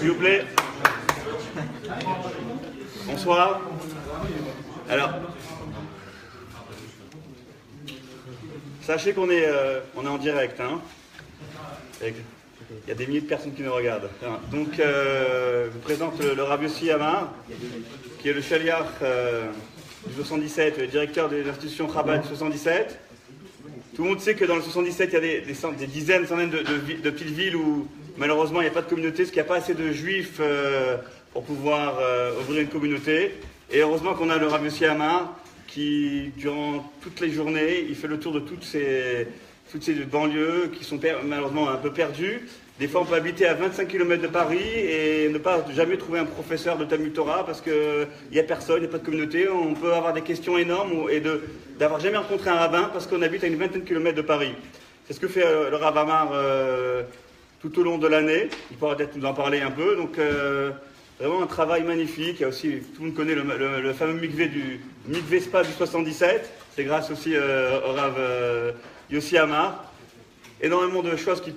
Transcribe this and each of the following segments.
S'il vous plaît. Bonsoir. Alors, sachez qu'on est en direct. Hein. Il y a des milliers de personnes qui nous regardent. Donc, je vous présente le Rav Yossi Amar, qui est le Shaliach du 77, le directeur de l'institution Chabad du 77. Tout le monde sait que dans le 77, il y a des dizaines, centaines de petites villes où malheureusement il n'y a pas de communauté, parce qu'il n'y a pas assez de juifs pour pouvoir ouvrir une communauté. Et heureusement qu'on a le Rav Yossi Amar qui, durant toutes les journées, il fait le tour de toutes ces banlieues qui sont malheureusement un peu perdues. Des fois, on peut habiter à 25 km de Paris et ne pas jamais trouver un professeur de Talmud Torah parce qu'il n'y a personne, il n'y a pas de communauté. On peut avoir des questions énormes et d'avoir jamais rencontré un rabbin parce qu'on habite à une vingtaine de kilomètres de Paris. C'est ce que fait le Rav Amar tout au long de l'année. Il pourra peut-être nous en parler un peu. Donc, vraiment un travail magnifique. Il y a aussi, tout le monde connaît le fameux mikvé mikvé spa du 77. C'est grâce aussi au Rav Yossi Amar. Énormément de choses qu'il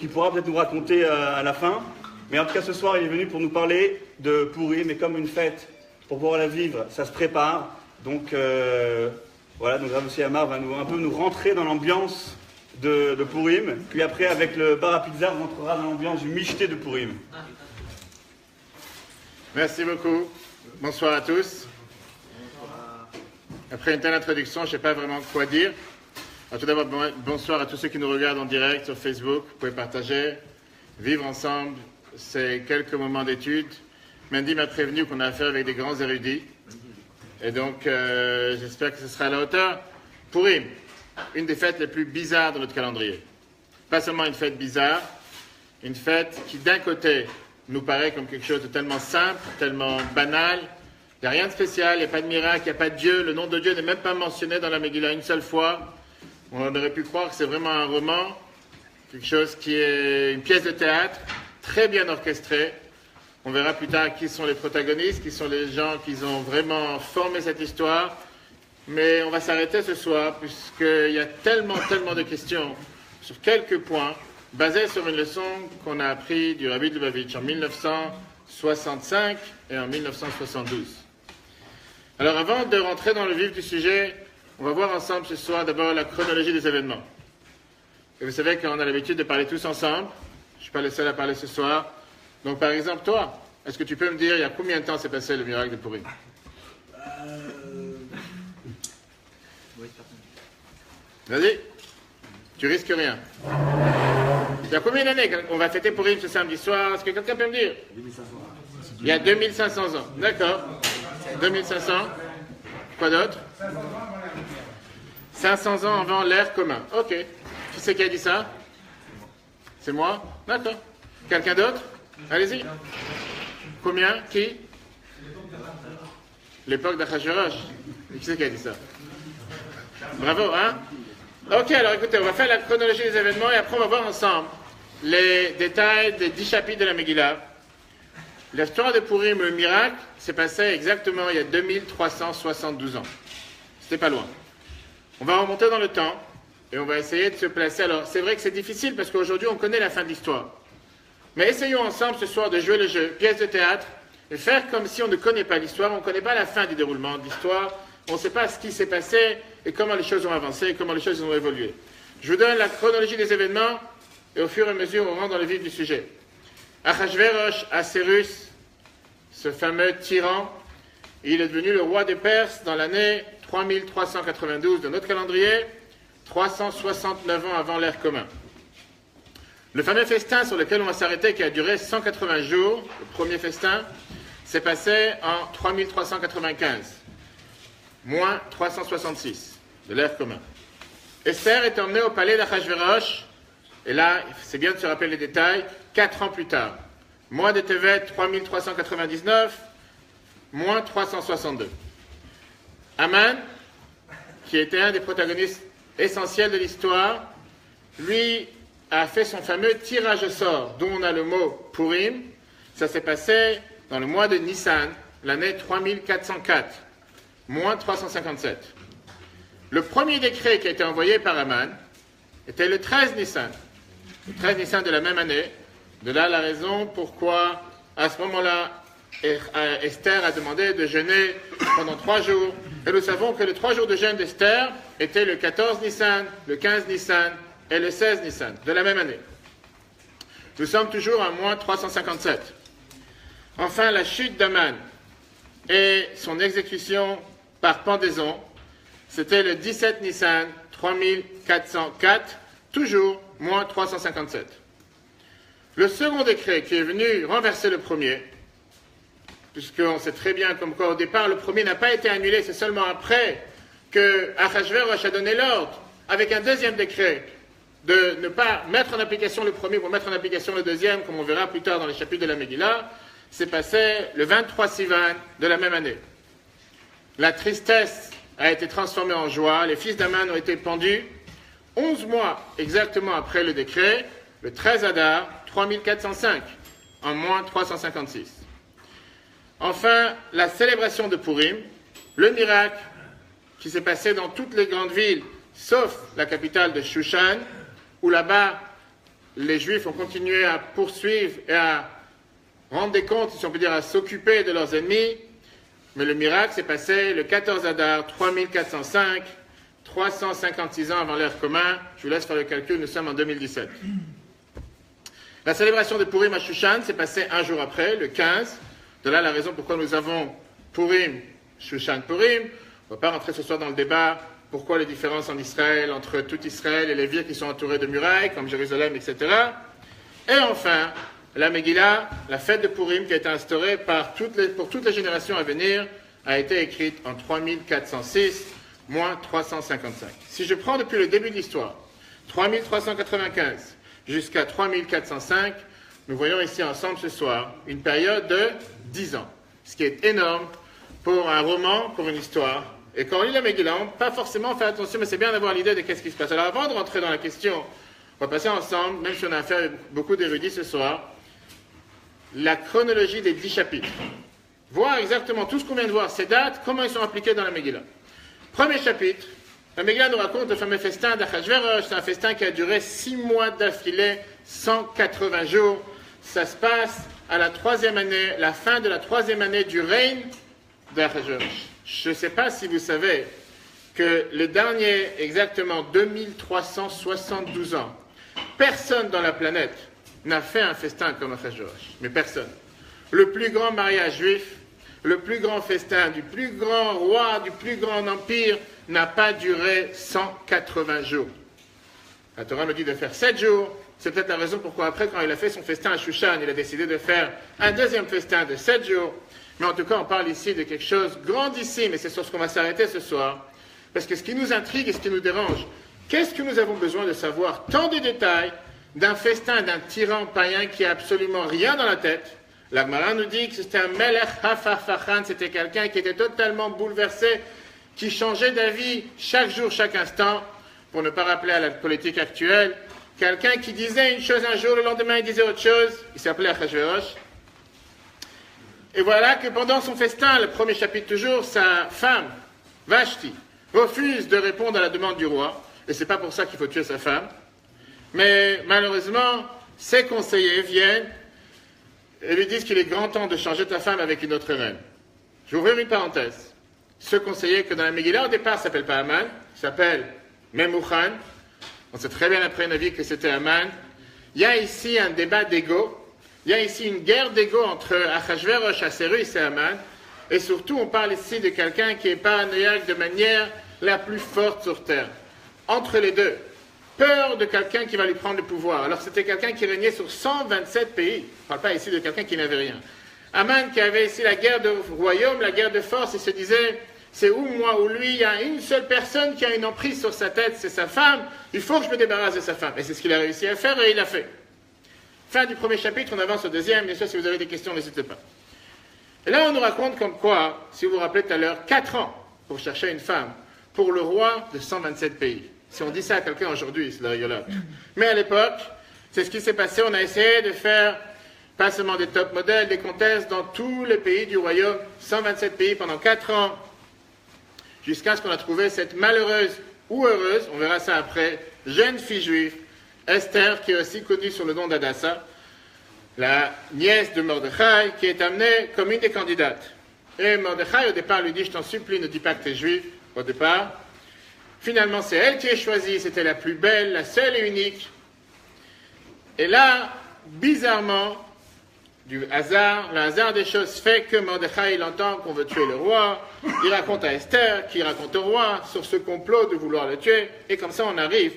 pourra peut-être nous raconter à la fin. Mais en tout cas, ce soir, il est venu pour nous parler de Purim. Mais comme une fête, pour pouvoir la vivre, ça se prépare. Donc, voilà, donc Rav Yossi Amar va un peu nous rentrer dans l'ambiance de Purim. Puis après, avec le bar à pizza, on rentrera dans l'ambiance du michté de Purim. Merci beaucoup. Bonsoir à tous. Après une telle introduction, je ne sais pas vraiment quoi dire. Alors, tout d'abord, bonsoir à tous ceux qui nous regardent en direct sur Facebook. Vous pouvez partager, vivre ensemble ces quelques moments d'études. Mandy m'a prévenu qu'on a affaire avec des grands érudits. Et donc, j'espère que ce sera à la hauteur. Purim, une des fêtes les plus bizarres de notre calendrier. Pas seulement une fête bizarre, une fête qui, d'un côté, nous paraît comme quelque chose de tellement simple, tellement banal. Il n'y a rien de spécial, il n'y a pas de miracle, il n'y a pas de Dieu. Le nom de Dieu n'est même pas mentionné dans la Megillah une seule fois. On aurait pu croire que c'est vraiment un roman, quelque chose qui est une pièce de théâtre, très bien orchestrée. On verra plus tard qui sont les protagonistes, qui sont les gens qui ont vraiment formé cette histoire. Mais on va s'arrêter ce soir, puisqu'il y a tellement de questions sur quelques points, basés sur une leçon qu'on a apprise du Rabbi de Lubavitch en 1965 et en 1972. Alors avant de rentrer dans le vif du sujet, on va voir ensemble ce soir d'abord la chronologie des événements. Et vous savez qu'on a l'habitude de parler tous ensemble. Je ne suis pas le seul à parler ce soir. Donc par exemple, toi, est-ce que tu peux me dire il y a combien de temps s'est passé le miracle de Purim? Vas-y, tu risques rien. Il y a combien d'années qu'on va fêter Purim ce samedi soir? Est-ce que quelqu'un peut me dire? 2500 ans. Il y a 2500 ans. D'accord. 2500. Quoi d'autre? 500 ans avant l'ère commun. Ok. Qui c'est qui a dit ça? C'est moi? D'accord. Quelqu'un d'autre? Allez-y. Combien? Qui? L'époque d'Achashverosh. Qui c'est qui a dit ça? Bravo, hein? Ok, alors écoutez, on va faire la chronologie des événements et après on va voir ensemble les détails des 10 chapitres de la Megillah. L'histoire de Purim, le miracle, s'est passé exactement il y a 2372 ans. C'était pas loin. On va remonter dans le temps et on va essayer de se placer. Alors, c'est vrai que c'est difficile parce qu'aujourd'hui, on connaît la fin de l'histoire. Mais essayons ensemble ce soir de jouer le jeu, pièce de théâtre, et faire comme si on ne connaît pas l'histoire, on ne connaît pas la fin du déroulement de l'histoire, on ne sait pas ce qui s'est passé et comment les choses ont avancé et comment les choses ont évolué. Je vous donne la chronologie des événements et au fur et à mesure, on rentre dans le vif du sujet. Achashverosh, Assuérus, ce fameux tyran, il est devenu le roi des Perses dans l'année 3392 de notre calendrier, 369 ans avant l'ère commun. Le fameux festin sur lequel on va s'arrêter, qui a duré 180 jours, le premier festin, s'est passé en 3395, moins 366 de l'ère commun. Esther est emmenée au palais d'Achashverosh, et là, c'est bien de se rappeler les détails, 4 ans plus tard. Mois de Tevet, 3399, moins 362. Aman, qui était un des protagonistes essentiels de l'histoire, lui a fait son fameux tirage au sort, dont on a le mot Purim. Ça s'est passé dans le mois de Nissan, l'année 3404, moins 357. Le premier décret qui a été envoyé par Aman était le 13 Nissan. Le 13 Nissan de la même année. De là la raison pourquoi à ce moment-là, Esther a demandé de jeûner pendant 3 jours. Et nous savons que les 3 jours de jeûne d'Esther étaient le 14 Nissan, le 15 Nissan et le 16 Nissan de la même année. Nous sommes toujours à moins 357. Enfin, la chute d'Aman et son exécution par pendaison, c'était le 17 Nissan 3404, toujours moins 357. Le second décret qui est venu renverser le premier, puisqu'on sait très bien comme quoi au départ le premier n'a pas été annulé, c'est seulement après que Achashverosh a donné l'ordre, avec un deuxième décret, de ne pas mettre en application le premier pour mettre en application le deuxième, comme on verra plus tard dans les chapitres de la Megillah, c'est passé le 23 Sivan de la même année. La tristesse a été transformée en joie, les fils d'Aman ont été pendus 11 mois exactement après le décret, le 13 Adar 3405, en moins 356. Enfin, la célébration de Purim, le miracle qui s'est passé dans toutes les grandes villes, sauf la capitale de Shushan, où là-bas, les Juifs ont continué à poursuivre et à rendre des comptes, si on peut dire, à s'occuper de leurs ennemis. Mais le miracle s'est passé le 14 Adar 3405, 356 ans avant l'ère commun. Je vous laisse faire le calcul, nous sommes en 2017. La célébration de Purim à Shushan s'est passée un jour après, le 15. De là, la raison pourquoi nous avons Purim, Shushan Purim. On ne va pas rentrer ce soir dans le débat pourquoi les différences en Israël, entre tout Israël et les villes qui sont entourées de murailles, comme Jérusalem, etc. Et enfin, la Megillah, la fête de Purim qui a été instaurée pour toutes les générations à venir, a été écrite en 3406, moins 355. Si je prends depuis le début de l'histoire, 3395 jusqu'à 3405, nous voyons ici ensemble ce soir une période de 10 ans, ce qui est énorme pour un roman, pour une histoire. Et quand on lit la Megillah, on ne peut pas forcément faire attention, mais c'est bien d'avoir l'idée de qu'est-ce qui se passe. Alors avant de rentrer dans la question, on va passer ensemble, même si on a affaire avec beaucoup d'érudits ce soir, la chronologie des 10 chapitres. Voir exactement tout ce qu'on vient de voir, ces dates, comment ils sont appliqués dans la Megillah. Premier chapitre, la Megillah nous raconte le fameux festin d'Achashverosh. C'est un festin qui a duré 6 mois d'affilée, 180 jours. Ça se passe à la 3e année, la fin de la 3e année du règne d'Achashverosh. Je ne sais pas si vous savez que les derniers, exactement 2372 ans, personne dans la planète n'a fait un festin comme Achashverosh. Mais personne. Le plus grand mariage juif, le plus grand festin du plus grand roi, du plus grand empire, n'a pas duré 180 jours. La Torah nous dit de faire 7 jours. C'est peut-être la raison pourquoi après, quand il a fait son festin à Shushan, il a décidé de faire un deuxième festin de 7 jours. Mais en tout cas, on parle ici de quelque chose de grandissime, et c'est sur ce qu'on va s'arrêter ce soir. Parce que ce qui nous intrigue et ce qui nous dérange, qu'est-ce que nous avons besoin de savoir tant de détails d'un festin d'un tyran païen qui n'a absolument rien dans la tête? La Gemara nous dit que c'était un Melech Hafarfachan, c'était quelqu'un qui était totalement bouleversé, qui changeait d'avis chaque jour, chaque instant, pour ne pas rappeler à la politique actuelle. Quelqu'un qui disait une chose un jour, le lendemain il disait autre chose, il s'appelait Achashverosh. Et voilà que pendant son festin, le premier chapitre toujours, sa femme, Vashti, refuse de répondre à la demande du roi, et c'est pas pour ça qu'il faut tuer sa femme, mais malheureusement, ses conseillers viennent et lui disent qu'il est grand temps de changer ta femme avec une autre reine. Je vais ouvrir une parenthèse. Ce conseiller que dans la Megillah au départ ne s'appelle pas Aman, il s'appelle Memuchan. On sait très bien après Navi que c'était Aman. Il y a ici un débat d'ego. Il y a ici une guerre d'ego entre Achashverosh, Assuérus et Aman. Et surtout, on parle ici de quelqu'un qui est paranoïaque de manière la plus forte sur terre. Entre les deux, peur de quelqu'un qui va lui prendre le pouvoir. Alors c'était quelqu'un qui régnait sur 127 pays. On ne parle pas ici de quelqu'un qui n'avait rien. Aman qui avait ici la guerre de royaume, la guerre de force, il se disait, c'est où moi ou lui, il y a une seule personne qui a une emprise sur sa tête, c'est sa femme, il faut que je me débarrasse de sa femme. Et c'est ce qu'il a réussi à faire et il l'a fait. Fin du premier chapitre, on avance au deuxième, bien sûr si vous avez des questions, n'hésitez pas. Et là on nous raconte comme quoi, si vous vous rappelez tout à l'heure, 4 ans pour chercher une femme, pour le roi de 127 pays. Si on dit ça à quelqu'un aujourd'hui, c'est la rigolade. Mais à l'époque, c'est ce qui s'est passé, on a essayé de faire pas seulement des top modèles, des comtesses dans tous les pays du royaume, 127 pays pendant 4 ans, jusqu'à ce qu'on a trouvé cette malheureuse ou heureuse, on verra ça après, jeune fille juive, Esther, qui est aussi connue sous le nom d'Hadassah. la nièce de Mordechai, qui est amenée comme une des candidates. Et Mordechai, au départ, lui dit, je t'en supplie, ne dis pas que tu es juif, au départ. Finalement, c'est elle qui est choisie, c'était la plus belle, la seule et unique. Et là, bizarrement, le hasard des choses fait que Mordechai, il entend qu'on veut tuer le roi. Il raconte à Esther, qui raconte au roi, sur ce complot de vouloir le tuer. Et comme ça, on arrive,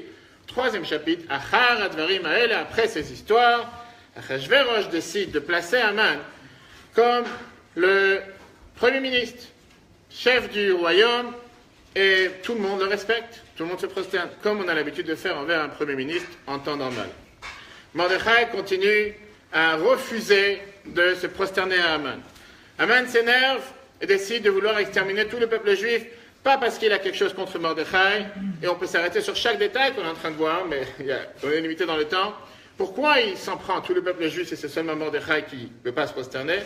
3e chapitre, Achar Advarim Hael, après ces histoires, Achashverosh décide de placer Haman comme le premier ministre, chef du royaume, et tout le monde le respecte, tout le monde se prosterne, comme on a l'habitude de faire envers un premier ministre en temps normal. Mordechai continue à refuser de se prosterner à Haman. Haman s'énerve et décide de vouloir exterminer tout le peuple juif, pas parce qu'il a quelque chose contre Mordechai, et on peut s'arrêter sur chaque détail qu'on est en train de voir, mais on est limité dans le temps. Pourquoi il s'en prend à tout le peuple juif et c'est seulement Mordechai qui ne veut pas se prosterner?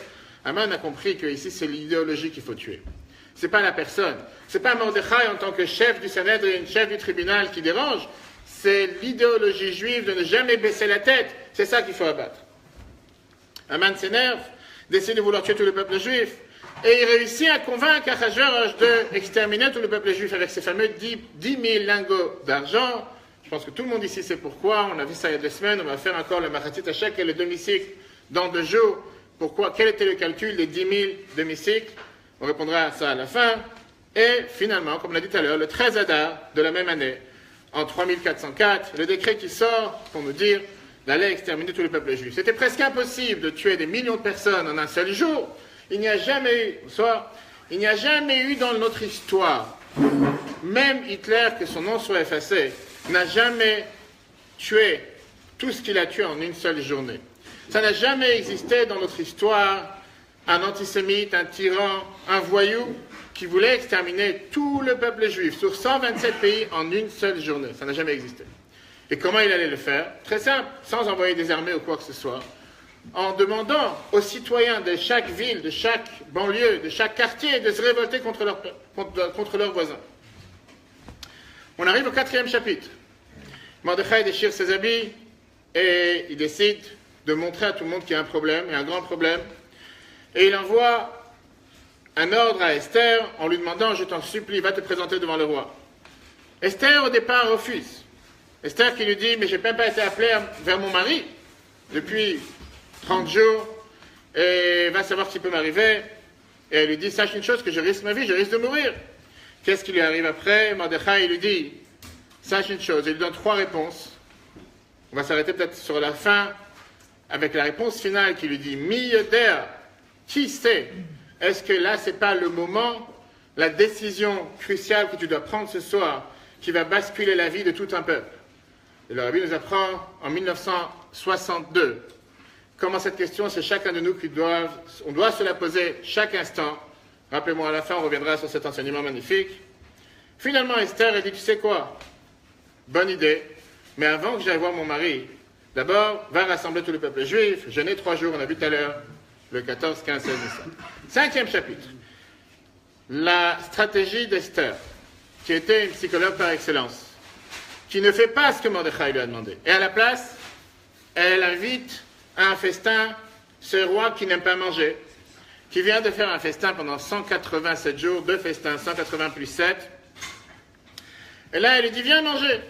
Haman a compris que ici c'est l'idéologie qu'il faut tuer. Ce n'est pas la personne. Ce n'est pas Mordechai en tant que chef du Sanhédrin, chef du tribunal qui dérange. C'est l'idéologie juive de ne jamais baisser la tête. C'est ça qu'il faut abattre. Haman s'énerve, décide de vouloir tuer tout le peuple juif, et il réussit à convaincre Achashverosh d'exterminer tout le peuple juif avec ses fameux 10 000 lingots d'argent. Je pense que tout le monde ici sait pourquoi. On a vu ça il y a 2 semaines. On va faire encore le Machatzit Hashek et le demi-cycle dans 2 jours. Pourquoi? Quel était le calcul des 10 000 demi-cycles? On répondra à ça à la fin. Et finalement, comme on l'a dit tout à l'heure, le 13 Adar de la même année, en 3404, le décret qui sort pour nous dire d'aller exterminer tout le peuple juif. C'était presque impossible de tuer des millions de personnes en un seul jour. Il n'y a jamais eu dans notre histoire, même Hitler, que son nom soit effacé, n'a jamais tué tout ce qu'il a tué en une seule journée. Ça n'a jamais existé dans notre histoire un antisémite, un tyran, un voyou qui voulait exterminer tout le peuple juif sur 127 pays en une seule journée. Ça n'a jamais existé. Et comment il allait le faire? Très simple, sans envoyer des armées ou quoi que ce soit, en demandant aux citoyens de chaque ville, de chaque banlieue, de chaque quartier de se révolter contre leurs voisins. On arrive au 4e chapitre. Mordechai déchire ses habits et il décide de montrer à tout le monde qu'il y a un problème, et un grand problème. Et il envoie un ordre à Esther en lui demandant, je t'en supplie, va te présenter devant le roi. Esther au départ refuse. Esther qui lui dit, mais je n'ai même pas été appelée vers mon mari depuis 30 jours, et va savoir ce qui peut m'arriver. Et elle lui dit, sache une chose, que je risque ma vie, je risque de mourir. Qu'est-ce qui lui arrive après? Mordechai lui dit, sache une chose, il lui donne 3 réponses. On va s'arrêter peut-être sur la fin, avec la réponse finale qui lui dit, mi yoder, qui sait? Est-ce que là, ce n'est pas le moment, la décision cruciale que tu dois prendre ce soir, qui va basculer la vie de tout un peuple? Et le Rabbi nous apprend en 1962 comment cette question, c'est chacun de nous on doit se la poser chaque instant. Rappelez-moi à la fin, on reviendra sur cet enseignement magnifique. Finalement, Esther a dit, tu sais quoi? Bonne idée, mais avant que j'aille voir mon mari, d'abord, va rassembler tout le peuple juif, jeûner 3 jours, on a vu tout à l'heure, le 14, 15, 16, 17. 5e chapitre. La stratégie d'Esther, qui était une psychologue par excellence, qui ne fait pas ce que Mordechai lui a demandé. Et à la place, elle invite à un festin ce roi qui n'aime pas manger, qui vient de faire un festin pendant 187 jours, 2 festins, 180 plus 7. Et là, elle lui dit, viens manger.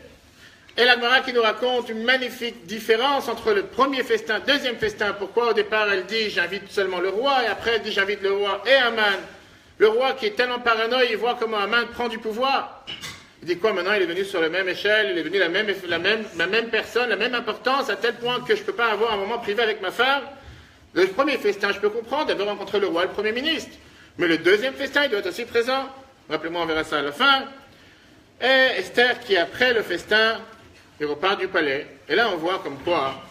Et la Gemara qui nous raconte une magnifique différence entre le premier festin, 2e festin. Pourquoi au départ elle dit, j'invite seulement le roi, et après elle dit, j'invite le roi et Haman. Le roi qui est tellement paranoïe, il voit comment Haman prend du pouvoir. Il dit quoi maintenant? Il est venu sur la même échelle, il est venu la même personne, la même importance, à tel point que je ne peux pas avoir un moment privé avec ma femme. Le premier festin, je peux comprendre, elle veut rencontrer le roi, le premier ministre. Mais le 2e festin, il doit être aussi présent. Rappelez-moi, on verra ça à la fin. Et Esther, qui après le festin, il repart du palais. Et là, on voit comme quoi,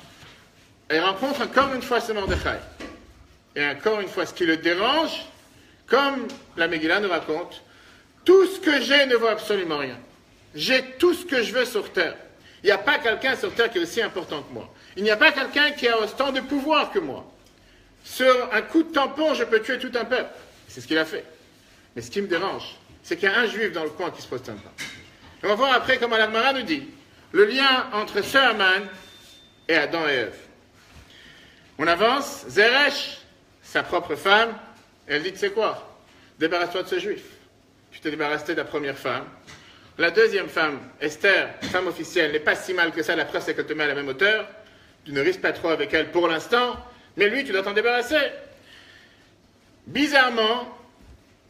elle rencontre encore une fois ce Mordechai. Et encore une fois, ce qui le dérange, comme la Megillah nous raconte, tout ce que j'ai ne vaut absolument rien. J'ai tout ce que je veux sur terre. Il n'y a pas quelqu'un sur terre qui est aussi important que moi. Il n'y a pas quelqu'un qui a autant de pouvoir que moi. Sur un coup de tampon, je peux tuer tout un peuple. C'est ce qu'il a fait. Mais ce qui me dérange, c'est qu'il y a un juif dans le coin qui ne se prosterne pas. Et on va voir après comment la Gemara nous dit le lien entre ce Haman et Adam et Ève. On avance, Zeresh, sa propre femme, elle dit, tu sais quoi, débarrasse-toi de ce juif. Tu t'es débarrassé de la première femme. La deuxième femme, Esther, femme officielle, n'est pas si mal que ça, la preuve c'est qu'elle te met à la même hauteur. Tu ne risques pas trop avec elle pour l'instant, mais lui, tu dois t'en débarrasser. Bizarrement,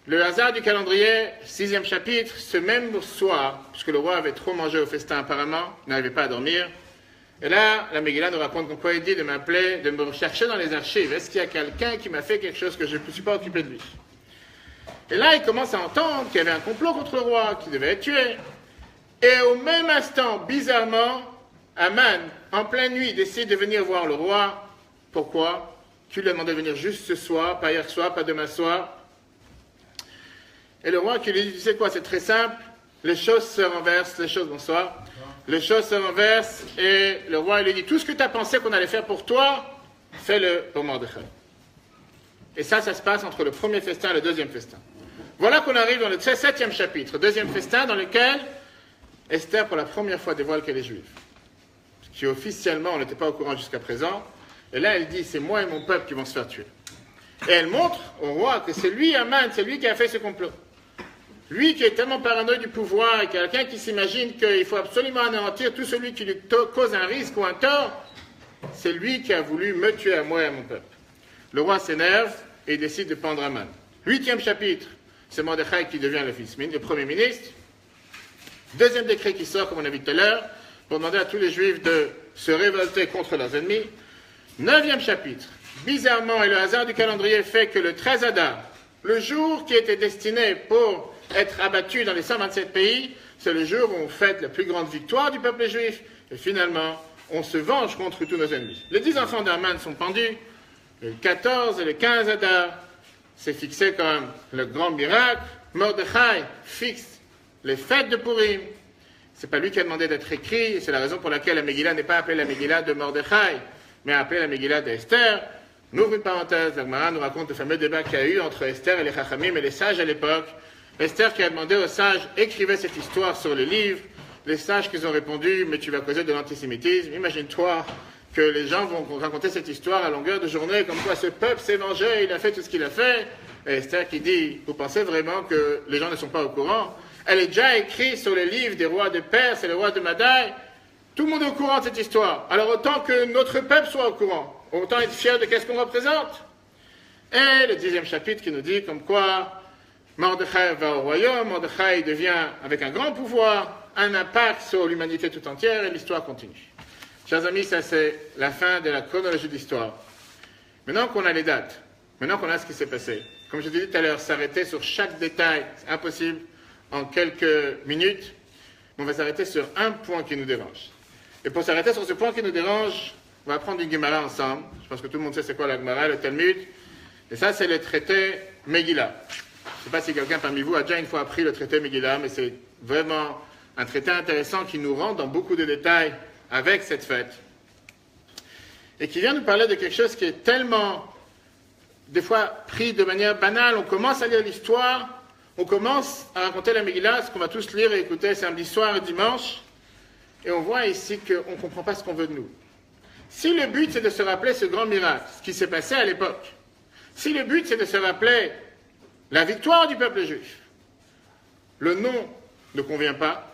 le hasard du calendrier, 6e chapitre, ce même soir, puisque le roi avait trop mangé au festin apparemment, il n'arrivait pas à dormir, et là, la Megillah nous raconte pourquoi il dit de m'appeler, de me rechercher dans les archives. Est-ce qu'il y a quelqu'un qui m'a fait quelque chose que je ne me suis pas occupé de lui? Et là, il commence à entendre qu'il y avait un complot contre le roi, qu'il devait être tué. Et au même instant, bizarrement, Aman, en pleine nuit, décide de venir voir le roi. Pourquoi? Qui lui a demandé de venir juste ce soir, pas hier soir, pas demain soir. Et le roi qui lui dit, tu sais quoi, c'est très simple, les choses se renversent, bonsoir. Les choses se renversent et le roi lui dit, tout ce que tu as pensé qu'on allait faire pour toi, fais-le pour Mordechai. Et ça se passe entre le premier festin et le deuxième festin. Voilà qu'on arrive dans le 7e chapitre, deuxième festin, dans lequel Esther, pour la première fois, dévoile qu'elle est juive. Qui officiellement, on n'était pas au courant jusqu'à présent. Et là, elle dit, c'est moi et mon peuple qui vont se faire tuer. Et elle montre au roi que c'est lui, Aman, c'est lui qui a fait ce complot. Lui qui est tellement paranoïde du pouvoir et quelqu'un qui s'imagine qu'il faut absolument anéantir tout celui qui lui cause un risque ou un tort, c'est lui qui a voulu me tuer à moi et à mon peuple. Le roi s'énerve et il décide de pendre Aman. 8e chapitre, c'est Mordechai qui devient le premier ministre. Deuxième décret qui sort, comme on a vu tout à l'heure, pour demander à tous les juifs de se révolter contre leurs ennemis. 9e chapitre, bizarrement, et le hasard du calendrier fait que le 13 Adar, le jour qui était destiné pour être abattu dans les 127 pays, c'est le jour où on fête la plus grande victoire du peuple juif, et finalement, on se venge contre tous nos ennemis. Les 10 enfants d'Aman sont pendus, le 14 et le 15 Adar, c'est fixé comme le grand miracle. Mordechai fixe les fêtes de Purim. C'est pas lui qui a demandé d'être écrit, et c'est la raison pour laquelle la Megillah n'est pas appelée la Megillah de Mordechai, mais appelée la Megillah d'Esther. On ouvre une parenthèse, la Gemara nous raconte le fameux débat qu'il y a eu entre Esther et les Chachamim et les sages à l'époque. Esther qui a demandé aux sages, écrivez cette histoire sur les livres. Les sages qui ont répondu, mais tu vas causer de l'antisémitisme. Imagine-toi que les gens vont raconter cette histoire à longueur de journée, comme quoi ce peuple s'est vengé, il a fait tout ce qu'il a fait. Et Esther qui dit, vous pensez vraiment que les gens ne sont pas au courant? Elle est déjà écrite sur les livres des rois de Perse et les rois de Madaï. Tout le monde est au courant de cette histoire. Alors autant que notre peuple soit au courant, autant être fier de qu'est-ce qu'on représente. Et le 10e chapitre qui nous dit comme quoi Mordechai va au royaume, Mordechai devient, avec un grand pouvoir, un impact sur l'humanité tout entière, et l'histoire continue. Chers amis, ça c'est la fin de la chronologie de l'histoire. Maintenant qu'on a les dates, maintenant qu'on a ce qui s'est passé, comme je l'ai dit tout à l'heure, s'arrêter sur chaque détail, c'est impossible en quelques minutes, on va s'arrêter sur un point qui nous dérange. Et pour s'arrêter sur ce point qui nous dérange, on va prendre une Gemara ensemble. Je pense que tout le monde sait c'est quoi la Gemara, le Talmud. Et ça, c'est le traité Megillah. Je ne sais pas si quelqu'un parmi vous a déjà une fois appris le traité Megillah, mais c'est vraiment un traité intéressant qui nous rend dans beaucoup de détails avec cette fête. Et qui vient nous parler de quelque chose qui est tellement, des fois, pris de manière banale. On commence à lire l'histoire, on commence à raconter la Megillah, ce qu'on va tous lire et écouter samedi soir et dimanche. Et on voit ici qu'on ne comprend pas ce qu'on veut de nous. Si le but c'est de se rappeler ce grand miracle, ce qui s'est passé à l'époque, si le but c'est de se rappeler la victoire du peuple juif, le nom ne convient pas,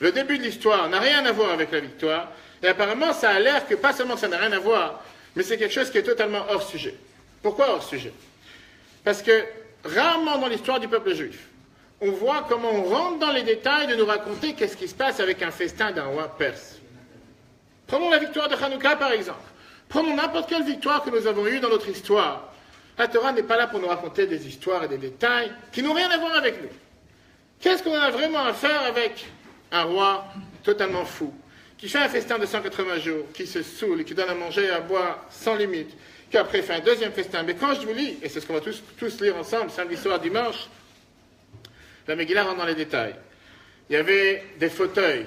le début de l'histoire n'a rien à voir avec la victoire, et apparemment ça a l'air que pas seulement ça n'a rien à voir, mais c'est quelque chose qui est totalement hors sujet. Pourquoi hors sujet? Parce que rarement dans l'histoire du peuple juif, on voit comment on rentre dans les détails de nous raconter qu'est-ce qui se passe avec un festin d'un roi perse. Prenons la victoire de Hanouka par exemple. Prenons n'importe quelle victoire que nous avons eue dans notre histoire. La Torah n'est pas là pour nous raconter des histoires et des détails qui n'ont rien à voir avec nous. Qu'est-ce qu'on a vraiment à faire avec un roi totalement fou, qui fait un festin de 180 jours, qui se saoule, qui donne à manger et à boire sans limite, qui après fait un deuxième festin. Mais quand je vous lis, et c'est ce qu'on va tous lire ensemble samedi soir, dimanche, la Megillah rentre dans les détails. Il y avait des fauteuils,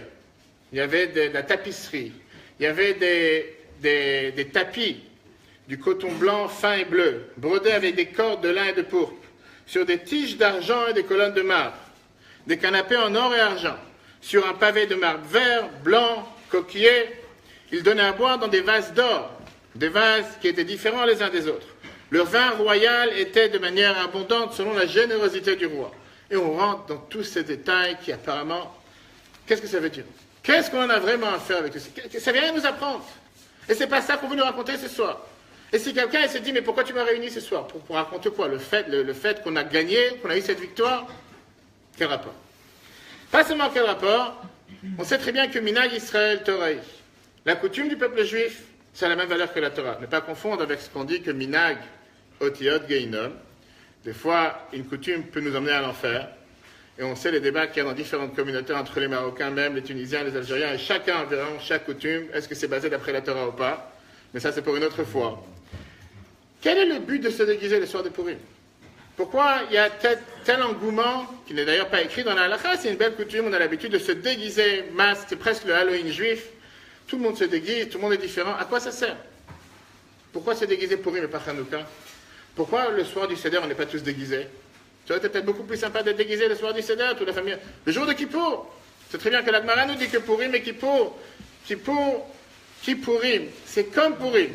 il y avait de la tapisserie, il y avait des tapis, du coton blanc fin et bleu, brodés avec des cordes de lin et de pourpre, sur des tiges d'argent et des colonnes de marbre, des canapés en or et argent, sur un pavé de marbre vert, blanc, coquillé. Ils donnaient à boire dans des vases d'or, des vases qui étaient différents les uns des autres. Le vin royal était de manière abondante selon la générosité du roi. Et on rentre dans tous ces détails qui apparemment, qu'est-ce que ça veut dire? Qu'est-ce qu'on en a vraiment à faire avec tout ça? Ça vient rien nous apprendre. Et c'est pas ça qu'on veut nous raconter ce soir. Et si quelqu'un se dit, mais pourquoi tu m'as réuni ce soir? Pour raconter quoi? Le fait qu'on a gagné, qu'on a eu cette victoire? Quel rapport? Pas seulement quel rapport, on sait très bien que Minag Israël Torah, la coutume du peuple juif, c'est la même valeur que la Torah. Ne pas confondre avec ce qu'on dit que Minag Otiot Geinom. Des fois, une coutume peut nous emmener à l'enfer. Et on sait les débats qu'il y a dans différentes communautés entre les Marocains même, les Tunisiens, les Algériens, et chacun verra chaque coutume, est-ce que c'est basé d'après la Torah ou pas? Mais ça, c'est pour une autre fois. Quel est le but de se déguiser le soir de Purim? Pourquoi il y a tel engouement, qui n'est d'ailleurs pas écrit dans la halakha, c'est une belle coutume, on a l'habitude de se déguiser, masque, c'est presque le Halloween juif, tout le monde se déguise, tout le monde est différent, à quoi ça sert? Pourquoi se déguiser Purim et pas Hanouka? Pourquoi le soir du Seder, on n'est pas tous déguisés? Ça aurait été peut-être beaucoup plus sympa d'être déguisé le soir du Seder, toute la famille. Le jour de Kippour, c'est très bien que l'Agmara nous dit que Purim et Kippourim, c'est comme Purim.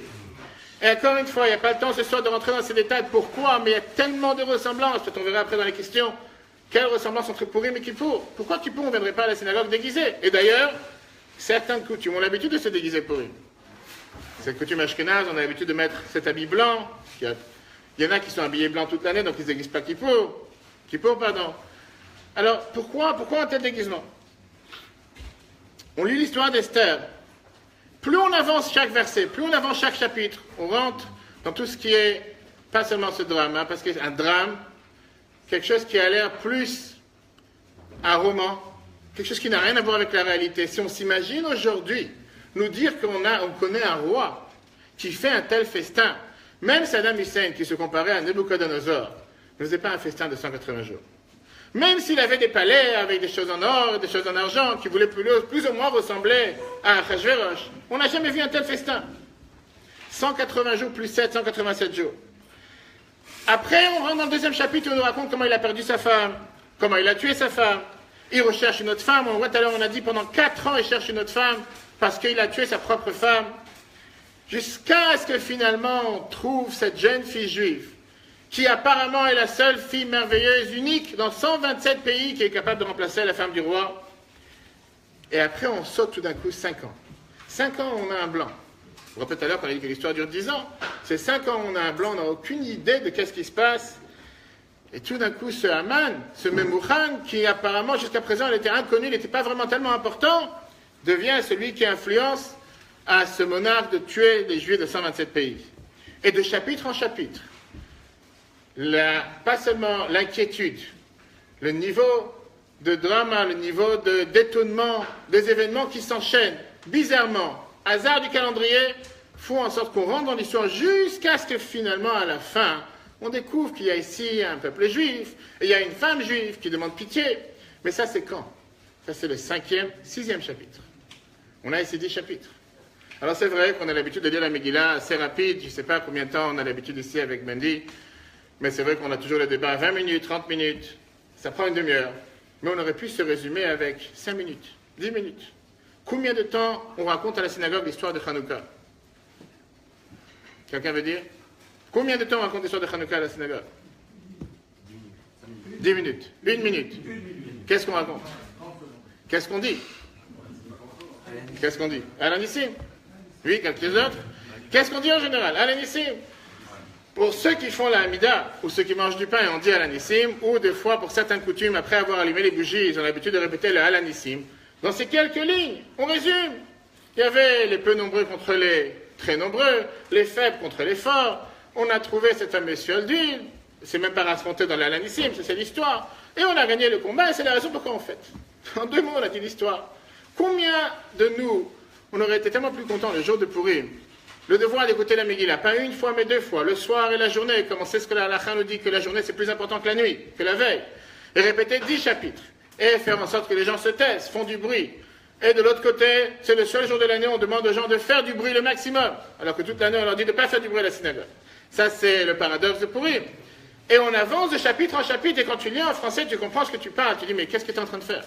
Et encore une fois, il n'y a pas le temps ce soir de rentrer dans ces détails. Pourquoi? Mais il y a tellement de ressemblances. Peut-être on verra après dans les questions. Quelle ressemblance entre Purim et Kippour? Pourquoi Kippour, on ne viendrait pas à la synagogue déguisé? Et d'ailleurs, certaines coutumes ont l'habitude de se déguiser Purim. Cette coutume ashkénaze, on a l'habitude de mettre cet habit blanc. Il y en a qui sont habillés blanc toute l'année, donc ils ne se déguisent pas Kippour. Kippour, pardon. Alors, pourquoi un tel déguisement? On lit l'histoire d'Esther. Plus on avance chaque verset, plus on avance chaque chapitre, on rentre dans tout ce qui est, pas seulement ce drame, hein, parce que c'est un drame, quelque chose qui a l'air plus un roman, quelque chose qui n'a rien à voir avec la réalité. Si on s'imagine aujourd'hui nous dire on connaît un roi qui fait un tel festin, même Saddam Hussein, qui se comparait à Nebuchadnezzar, ne faisait pas un festin de 180 jours. Même s'il avait des palais avec des choses en or et des choses en argent qui voulaient plus ou moins ressembler à Achashverosh, on n'a jamais vu un tel festin. 180 jours plus 7, 187 jours. Après, on rentre dans le deuxième chapitre où on nous raconte comment il a perdu sa femme, comment il a tué sa femme. Il recherche une autre femme. On voit tout à l'heure, on a dit pendant 4 ans, il cherche une autre femme parce qu'il a tué sa propre femme. Jusqu'à ce que finalement, on trouve cette jeune fille juive qui apparemment est la seule fille merveilleuse, unique, dans 127 pays qui est capable de remplacer la femme du roi. Et après, on saute tout d'un coup 5 ans. 5 ans, on a un blanc. On voit tout à l'heure qu'on a dit que l'histoire dure 10 ans. C'est 5 ans, on a un blanc, on n'a aucune idée de qu'est-ce qui se passe. Et tout d'un coup, ce Haman, ce Memouchan, qui apparemment, jusqu'à présent, il était inconnu, il n'était pas vraiment tellement important, devient celui qui influence à ce monarque de tuer les Juifs de 127 pays. Et de chapitre en chapitre, pas seulement l'inquiétude, le niveau de drama, le niveau d'étonnement des événements qui s'enchaînent bizarrement, hasard du calendrier, font en sorte qu'on rentre dans l'histoire jusqu'à ce que finalement, à la fin, on découvre qu'il y a ici un peuple juif, et il y a une femme juive qui demande pitié. Mais ça, c'est quand? Ça, c'est le 5e, 6e chapitre. On a ici 10 chapitres. Alors c'est vrai qu'on a l'habitude de lire la Megillah assez rapide, je ne sais pas combien de temps on a l'habitude ici avec Mendy, mais c'est vrai qu'on a toujours le débat à 20 minutes, 30 minutes, ça prend une demi-heure. Mais on aurait pu se résumer avec 5 minutes, 10 minutes. Combien de temps on raconte à la synagogue l'histoire de Hanouka? Quelqu'un veut dire? Combien de temps on raconte l'histoire de Hanouka à la synagogue? 10 minutes, 1 minute. Qu'est-ce qu'on raconte? Qu'est-ce qu'on dit? Qu'est-ce qu'on dit? Alanissim? Oui, quelques autres? Qu'est-ce qu'on dit en général? Alanissim? Pour ceux qui font la Hamida, ou ceux qui mangent du pain, on dit Alanissim, ou des fois, pour certaines coutumes, après avoir allumé les bougies, ils ont l'habitude de répéter le Alanissim. Dans ces quelques lignes, on résume. Il y avait les peu nombreux contre les très nombreux, les faibles contre les forts. On a trouvé cette fameuse fiole d'huile. C'est même pas raconté dans l'Alanissim, c'est l'histoire. Et on a gagné le combat, et c'est la raison pourquoi on fête. En 2 mots, on a dit l'histoire. Combien de nous, on aurait été tellement plus contents le jour de Purim, le devoir d'écouter la Megillah, pas 1 fois, mais 2 fois, le soir et la journée, comme on sait ce que la halakha nous dit, que la journée c'est plus important que la nuit, que la veille, et répéter 10 chapitres, et faire en sorte que les gens se taisent, font du bruit. Et de l'autre côté, c'est le seul jour de l'année où on demande aux gens de faire du bruit le maximum, alors que toute l'année on leur dit de ne pas faire du bruit à la synagogue. Ça c'est le paradoxe de Purim. Et on avance de chapitre en chapitre, et quand tu lis en français, tu comprends ce que tu parles, tu dis mais qu'est-ce que tu es en train de faire?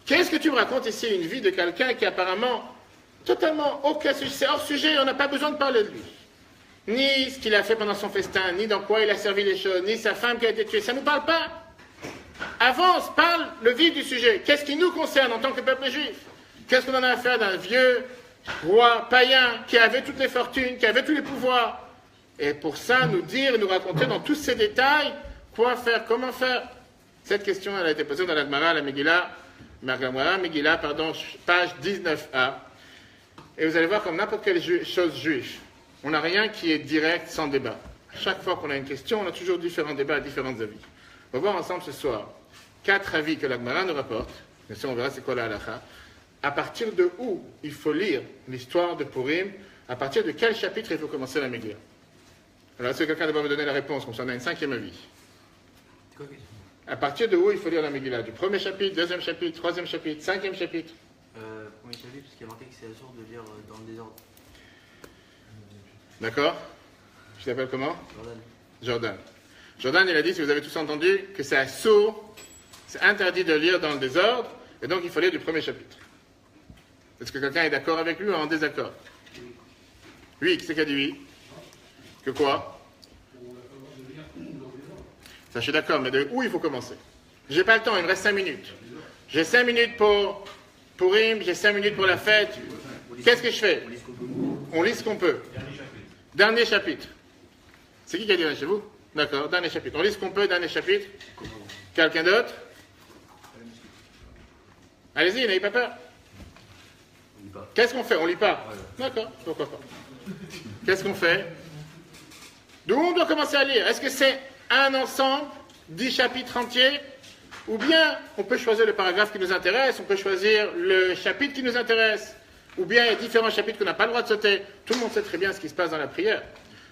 Qu'est-ce que tu me racontes ici, une vie de quelqu'un qui apparemment, totalement aucun sujet, c'est hors sujet, on n'a pas besoin de parler de lui. ni ce qu'il a fait pendant son festin, ni dans quoi il a servi les choses, ni sa femme qui a été tuée. Ça ne nous parle pas. Avance, parle le vif du sujet. Qu'est-ce qui nous concerne en tant que peuple juif? Qu'est-ce qu'on en a à faire d'un vieux roi païen qui avait toutes les fortunes, qui avait tous les pouvoirs? Et pour ça, nous dire, nous raconter dans tous ces détails quoi faire, comment faire. Cette question, elle a été posée dans la Gemara, la Megillah, page 19a. Et vous allez voir, comme n'importe quelle chose juive, on n'a rien qui est direct sans débat. Chaque fois qu'on a une question, on a toujours différents débats, différents avis. On va voir ensemble ce soir 4 avis que la Gemara nous rapporte. Bien sûr, on verra c'est quoi la halakha. À partir de où il faut lire l'histoire de Purim, à partir de quel chapitre il faut commencer la Megillah. Alors, est-ce que quelqu'un doit me donner la réponse, comme ça on a une 5e avis? À partir de où il faut lire la Megillah? Du 1er chapitre, 2e chapitre, 3e chapitre, 5e chapitre? Premier chapitre, parce qu'il y a marqué que c'est assourd de lire dans le désordre. D'accord. Tu t'appelles comment? Jordan. Jordan, il a dit, si vous avez tous entendu, que c'est assourd, c'est interdit de lire dans le désordre, et donc il faut lire du 1er chapitre. Est-ce que quelqu'un est d'accord avec lui ou en désaccord? Oui, qui c'est qui a dit oui? Que quoi? Ça, je suis d'accord, mais de où il faut commencer? J'ai pas le temps, il me reste 5 minutes. J'ai 5 minutes pour Purim, j'ai 5 minutes pour la fête. Qu'est-ce que je fais? On lit ce qu'on peut. Dernier chapitre. C'est qui a dit chez vous? D'accord, dernier chapitre. On lit ce qu'on peut, dernier chapitre. Quelqu'un d'autre? Allez-y, n'ayez pas peur. Qu'est-ce qu'on fait? On lit pas. D'accord, pourquoi pas. Qu'est-ce qu'on fait? D'où on doit commencer à lire? Est-ce que c'est un ensemble, 10 chapitres entiers? Ou bien on peut choisir le paragraphe qui nous intéresse, on peut choisir le chapitre qui nous intéresse, ou bien il y a différents chapitres qu'on n'a pas le droit de sauter. Tout le monde sait très bien ce qui se passe dans la prière.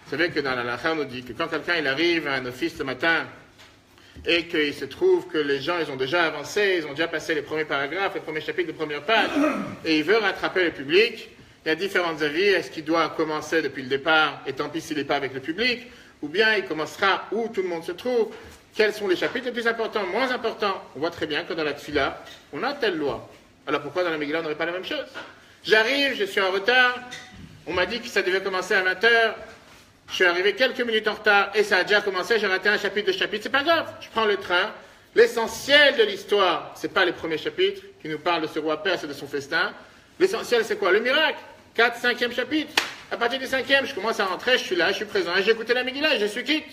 Vous savez que dans la halakha, on nous dit que quand quelqu'un il arrive à un office le matin et qu'il se trouve que les gens ils ont déjà avancé, ils ont déjà passé les premiers paragraphes, les premiers chapitres, les premières pages, et il veut rattraper le public, il y a différents avis. Est-ce qu'il doit commencer depuis le départ, et tant pis s'il n'est pas avec le public, ou bien il commencera où tout le monde se trouve? Quels sont les chapitres les plus importants, moins importants? On voit très bien que dans la Tfila, on a telle loi. Alors pourquoi dans la Megillah, on n'aurait pas la même chose? J'arrive, je suis en retard, on m'a dit que ça devait commencer à 20h, je suis arrivé quelques minutes en retard, et ça a déjà commencé, j'ai raté un chapitre, 2 chapitres, c'est pas grave, je prends le train. L'essentiel de l'histoire, c'est pas les premiers chapitres qui nous parlent de ce roi perse et de son festin. L'essentiel, c'est quoi? Le miracle. 4, 5e chapitre. À partir du 5e, je commence à rentrer, je suis là, je suis présent, et j'ai écouté la Megillah, et je suis quitte.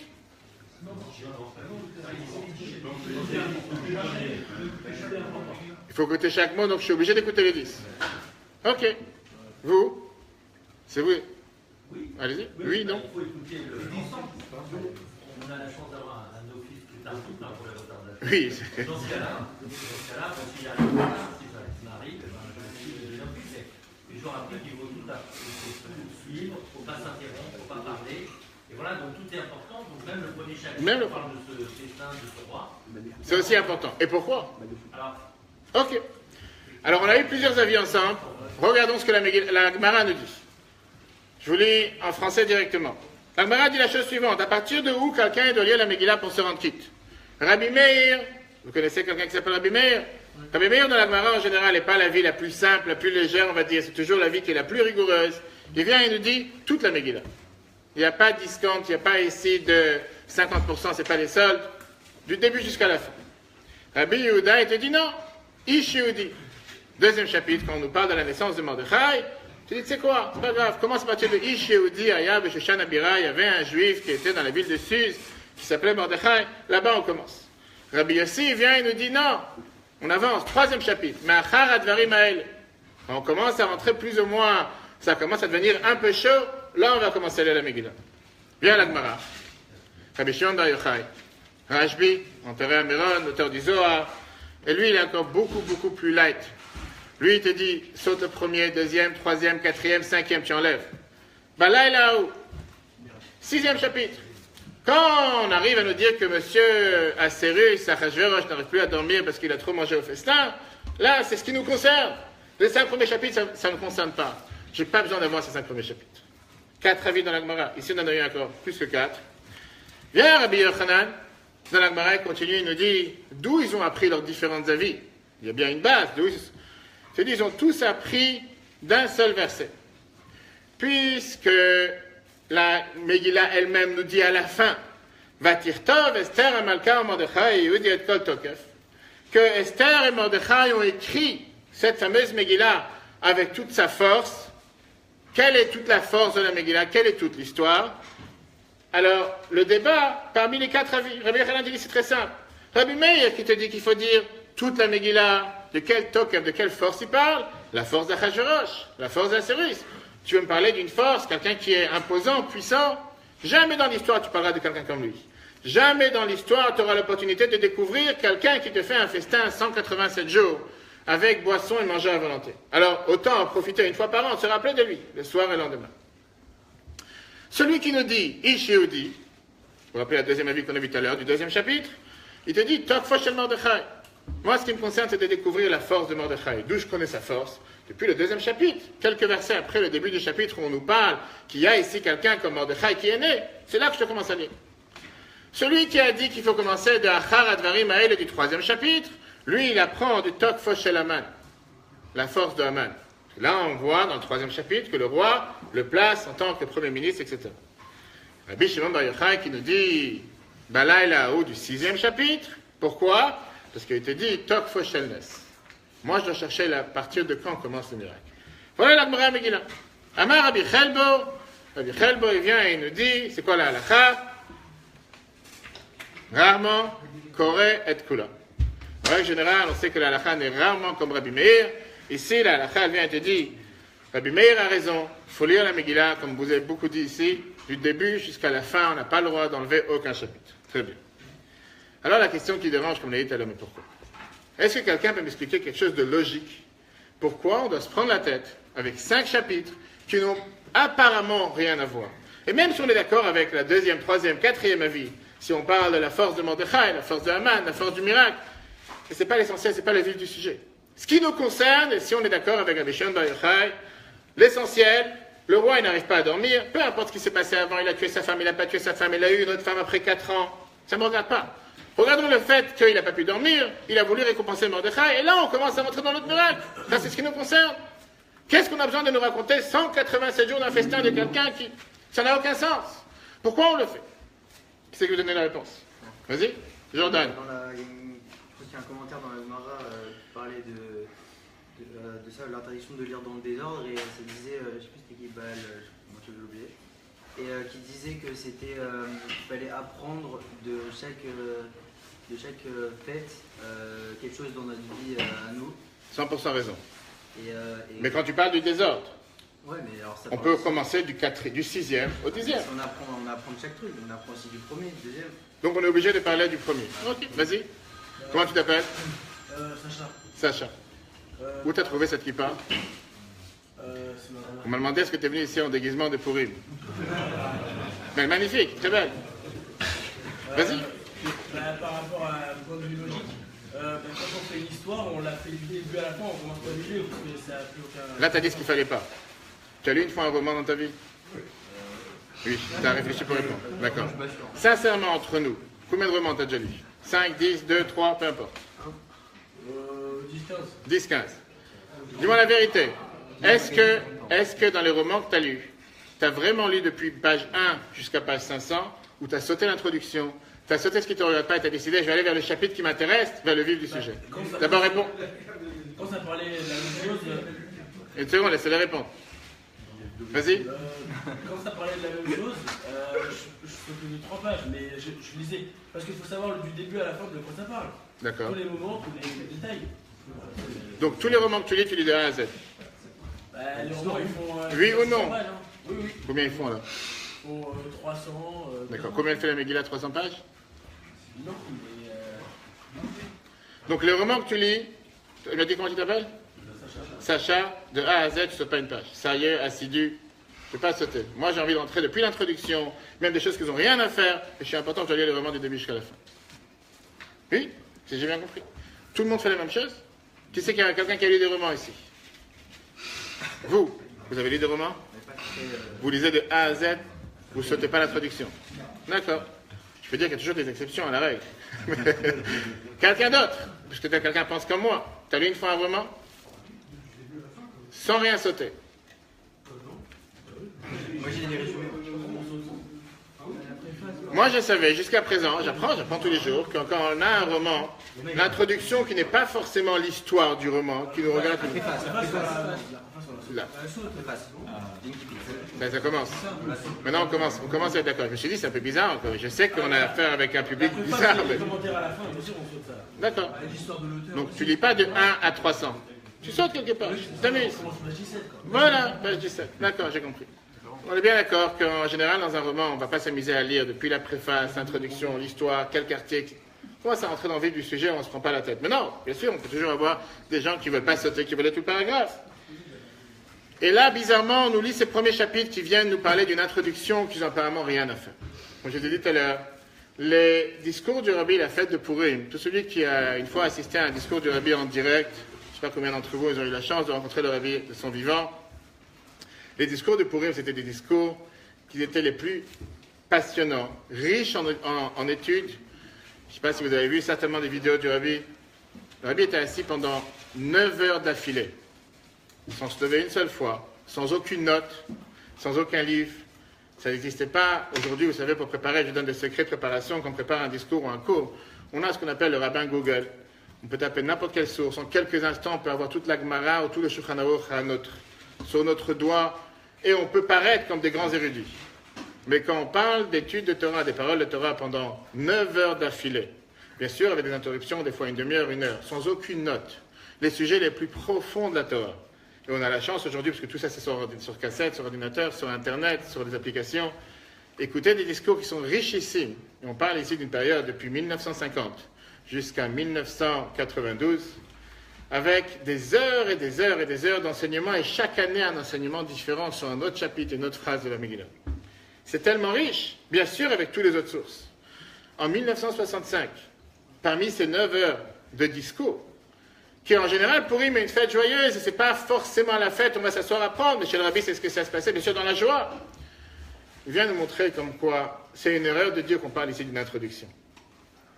Il faut écouter chaque mot, donc je suis obligé d'écouter les 10. Ok. Vous? C'est vous? Oui. Allez-y. Oui, non? Il faut écouter l'ensemble. On a la chance d'avoir un office qui est un peu pour les retardataires. Oui. Dans ce cas-là, s'il y a un retard, si ça arrive, je suis de l'office. Les jours après, il faut tout suivre, il ne faut pas s'interrompre, il ne faut pas parler. Et voilà, donc tout est important. Donc même le premier chapitre parle de ce festin, de ce roi. C'est aussi important. Et pourquoi? Alors, Ok. Alors, on a eu plusieurs avis ensemble. Regardons ce que la Gemara nous dit. Je vous lis en français directement. La Gemara dit la chose suivante. À partir de où quelqu'un doit lire la Megillah pour se rendre quitte? Rabbi Meir, vous connaissez quelqu'un qui s'appelle Rabbi Meir? Rabbi Meir, dans la Gemara, en général, n'est pas la vie la plus simple, la plus légère, on va dire. C'est toujours la vie qui est la plus rigoureuse. Il vient et nous dit toute la Megillah. Il n'y a pas de discount, il n'y a pas ici de 50%, c'est pas les soldes, du début jusqu'à la fin. Rabbi Yehuda, il te dit non, Ish Yehudi. 2e chapitre, quand on nous parle de la naissance de Mordechai, tu dis, tu sais quoi, c'est pas grave, commence à partir de Ish Yehudi, Aya, Beshushan Abira, il y avait un juif qui était dans la ville de Suse, qui s'appelait Mordechai, là-bas on commence. Rabbi Yossi vient et nous dit non, on avance, 3e chapitre, Ma'achar Advarim Ha'el. On commence à rentrer plus ou moins, ça commence à devenir un peu chaud, là on va commencer à lire la Megillah. Viens la Gemara. Rabbi Shimon Bar Yochai, Rashbi, enterré à Méron, auteur du Zohar, et lui il est encore beaucoup plus light. Lui il te dit, saute le 1er, 2e, 3e, 4e, 5e, tu enlèves. Balai là-haut. 6e chapitre. Quand on arrive à nous dire que monsieur Asserus, Achashverosh n'arrive plus à dormir parce qu'il a trop mangé au festin, là c'est ce qui nous concerne. Les 5 premiers chapitres, ça ne nous concerne pas. Je n'ai pas besoin d'avoir ces 5 premiers chapitres. 4 avis dans la Gemara. Ici, on en a eu encore plus que 4. Viens, Rabbi Yochanan. Dans la Gemara, il continue, il nous dit d'où ils ont appris leurs différents avis. Il y a bien une base. Ils ont tous appris d'un seul verset. Puisque la Megillah elle-même nous dit à la fin, Vatirtov, Esther, Amalka, Mordechai, Yehudi et Kol Tokef, que Esther et Mordechai ont écrit cette fameuse Megillah avec toute sa force. Quelle est toute la force de la Megillah? Quelle est toute l'histoire? Alors, le débat, parmi les 4 avis, Rabbi Yochanan dit c'est très simple. Rabbi Meir qui te dit qu'il faut dire toute la Megillah, de quel Tokef, de quelle force il parle? La force d'Achashverosh, la force d'Assyrie. Tu veux me parler d'une force, quelqu'un qui est imposant, puissant? Jamais dans l'histoire tu parleras de quelqu'un comme lui. Jamais dans l'histoire tu auras l'opportunité de découvrir quelqu'un qui te fait un festin 187 jours, avec boisson et manger à volonté. Alors, autant en profiter une fois par an, se rappeler de lui, le soir et le lendemain. Celui qui nous dit, Ish Yehudi, vous vous rappelez la deuxième avis qu'on a vu tout à l'heure, du 2e chapitre, il te dit, Tokfo shel Mordechai. Moi, ce qui me concerne, c'est de découvrir la force de Mordechai. D'où je connais sa force? Depuis le 2e chapitre, quelques versets après le début du chapitre où on nous parle qu'il y a ici quelqu'un comme Mordechai qui est né, c'est là que je commence à lire. Celui qui a dit qu'il faut commencer de Achar Advarim Hael du 3e chapitre, lui, il apprend de Tokfo shel Haman, la force de Haman. Là, on voit dans le 3e chapitre que le roi le place en tant que premier ministre, etc. Rabbi Shimon Bar Yochai qui nous dit Balaïla ou du 6e chapitre. Pourquoi? Parce qu'il te dit Tokfo shel Nes. Moi, je dois chercher à partir de quand commence le miracle. Voilà la Gemara Megillah. Amar Rabbi Chelbo. Rabbi Chelbo, il vient et il nous dit c'est quoi la halakha? Rarement, Koré et Kula. En règle générale, on sait que la halakha n'est rarement comme Rabbi Meir. Ici, la halakha, elle vient et te dit Rabbi Meir a raison, il faut lire la Megillah, comme vous avez beaucoup dit ici, du début jusqu'à la fin, on n'a pas le droit d'enlever aucun chapitre. Très bien. Alors la question qui dérange, comme on l'a dit tout à l'heure, mais pourquoi? Est-ce que quelqu'un peut m'expliquer quelque chose de logique? Pourquoi on doit se prendre la tête avec 5 chapitres qui n'ont apparemment rien à voir? Et même si on est d'accord avec la 2e, 3e, 4e avis, si on parle de la force de Mordechai, la force de Haman, la force du miracle, ce n'est pas l'essentiel, ce n'est pas le vif du sujet. Ce qui nous concerne, et si on est d'accord avec Rabbi Shimon Bar Yochai, l'essentiel, le roi il n'arrive pas à dormir, peu importe ce qui s'est passé avant, il a tué sa femme, il n'a pas tué sa femme, il a eu une autre femme après 4 ans, ça ne me regarde pas. Regardons le fait qu'il n'a pas pu dormir, il a voulu récompenser Mordechai, et là on commence à rentrer dans notre miracle. Ça c'est ce qui nous concerne. Qu'est-ce qu'on a besoin de nous raconter 187 jours d'un festin de quelqu'un qui... Ça n'a aucun sens. Pourquoi on le fait? Qui c'est qui veut donner la réponse? Vas-y, Jordan. Je crois qu'il y a un commentaire dans la Gemara qui parlait de ça, l'interdiction de lire dans le désordre, et ça disait, je ne sais plus c'était qui, Baal, moi je l'ai oublié, et qui disait que c'était, qu'il fallait apprendre de chaque fête quelque chose dans notre vie à nous. 100% raison. Et Mais quand tu parles du désordre, ouais, mais alors ça on peut commencer du 6e au 10e. On apprend de chaque truc, on apprend aussi du premier, du deuxième. Donc on est obligé de parler du premier. Ok, vas-y. Comment tu t'appelles? Sacha. Sacha. Où t'as trouvé cette kippa? On m'a demandé est-ce que tu es venu ici en déguisement de Pourim. Mais magnifique, très belle. Vas-y. Par rapport à un point de vue logique, quand on fait une histoire, on la fait du début à la fin, on commence pas du milieu, parce que ça n'a plus aucun... Là, tu as dit ce qu'il fallait pas. Tu as lu une fois un roman dans ta vie? Oui, tu as réfléchi pour répondre. D'accord. Sincèrement, entre nous, combien de romans tu as déjà lu? 5, 10, 2, 3, peu importe. 10-15. 10, 15. Dis-moi la vérité. Est-ce que dans les romans que tu as lus, tu as vraiment lu depuis page 1 jusqu'à page 500, ou tu as sauté l'introduction, tu as sauté ce qui ne te regarde pas et tu as décidé, je vais aller vers le chapitre qui m'intéresse, vers le vif du sujet? D'abord, réponds. Quand ça parlait de la même chose... Une seconde, laisse-les répondre. Vas-y. Quand ça parlait de la même chose, je sautais de 3 pages, mais je lisais. Parce qu'il faut savoir du début à la fin de quoi ça parle. D'accord. Tous les moments, tous les détails. Donc, tous les romans que tu lis de A à Z. Les romans, ils font... Oui ou non? 300 pages, hein. Oui, oui. Combien ils font là? Ils font 300... D'accord. Combien elle fait la Megillah? 300 pages? Non, mais... Donc, les romans que tu lis, tu m'as dit comment tu t'appelles? Sacha, de A à Z, tu ne sautes pas une page. Sérieux, assidu, je ne vais pas sauter. Moi, j'ai envie de rentrer depuis l'introduction, même des choses qui n'ont rien à faire, et je suis important, je dois lire les romans du début jusqu'à la fin. Oui? Si j'ai bien compris. Tout le monde fait la même chose? Qui c'est qu'il y a quelqu'un qui a lu des romans ici? Vous avez lu des romans? Vous lisez de A à Z, vous ne sautez pas l'introduction. D'accord. Je peux dire qu'il y a toujours des exceptions à la règle. Quelqu'un d'autre? Parce que quelqu'un pense comme moi. Tu as lu une fois un roman? Sans rien sauter. Moi j'ai des résumés. Moi, je savais jusqu'à présent, j'apprends tous les jours, que quand on a un roman, l'introduction qui n'est pas forcément l'histoire du roman, qui nous regarde. Là. Ben, ça commence. Maintenant, on commence à être d'accord. Je me suis dit, c'est un peu bizarre encore. Je sais qu'on a affaire avec un public bizarre. Mais... D'accord. Donc, tu lis pas de 1 à 300. Tu sautes quelque part. T'amuses. Voilà, page 17. D'accord, j'ai compris. On est bien d'accord qu'en général, dans un roman, on ne va pas s'amuser à lire depuis la préface, l'introduction, l'histoire, quel quartier. On va rentrer dans le vif du sujet, on ne se prend pas la tête. Mais non, bien sûr, on peut toujours avoir des gens qui ne veulent pas sauter, qui veulent tout le paragraphe. Et là, bizarrement, on nous lit ces premiers chapitres qui viennent nous parler d'une introduction qui n'ont apparemment rien à faire. Comme je l'ai dit tout à l'heure, les discours du Rabbi, la fête de Purim, tout celui qui a une fois assisté à un discours du Rabbi en direct, je ne sais pas combien d'entre vous ont eu la chance de rencontrer le Rabbi de son vivant, les discours de Purim, c'était des discours qui étaient les plus passionnants, riches en études. Je ne sais pas si vous avez vu certainement des vidéos du Rabbi. Le Rabbi était assis pendant 9 heures d'affilée, sans se lever une seule fois, sans aucune note, sans aucun livre. Ça n'existait pas. Aujourd'hui, vous savez, pour préparer, je donne des secrets de préparation, quand on prépare un discours ou un cours. On a ce qu'on appelle le rabbin Google. On peut taper n'importe quelle source. En quelques instants, on peut avoir toute la Gemara ou tout le Shulchan Aruch sur notre doigt, et on peut paraître comme des grands érudits. Mais quand on parle d'études de Torah, des paroles de Torah pendant 9 heures d'affilée, bien sûr, avec des interruptions, des fois une demi-heure, 1 heure, sans aucune note, les sujets les plus profonds de la Torah. Et on a la chance aujourd'hui, parce que tout ça c'est sur cassette, sur ordinateur, sur Internet, sur des applications, écouter des discours qui sont richissimes. Et on parle ici d'une période depuis 1950 jusqu'à 1992, avec des heures et des heures et des heures d'enseignement, et chaque année un enseignement différent sur un autre chapitre et une autre phrase de la Megillah. C'est tellement riche, bien sûr, avec toutes les autres sources. En 1965, parmi ces 9 heures de discours, qui en général, Purim est une fête joyeuse, et ce n'est pas forcément la fête, on va s'asseoir à prendre, mais chez le Rabbi, c'est ce que ça se passait, bien sûr, dans la joie. Il vient nous montrer comme quoi c'est une erreur de dire qu'on parle ici d'une introduction.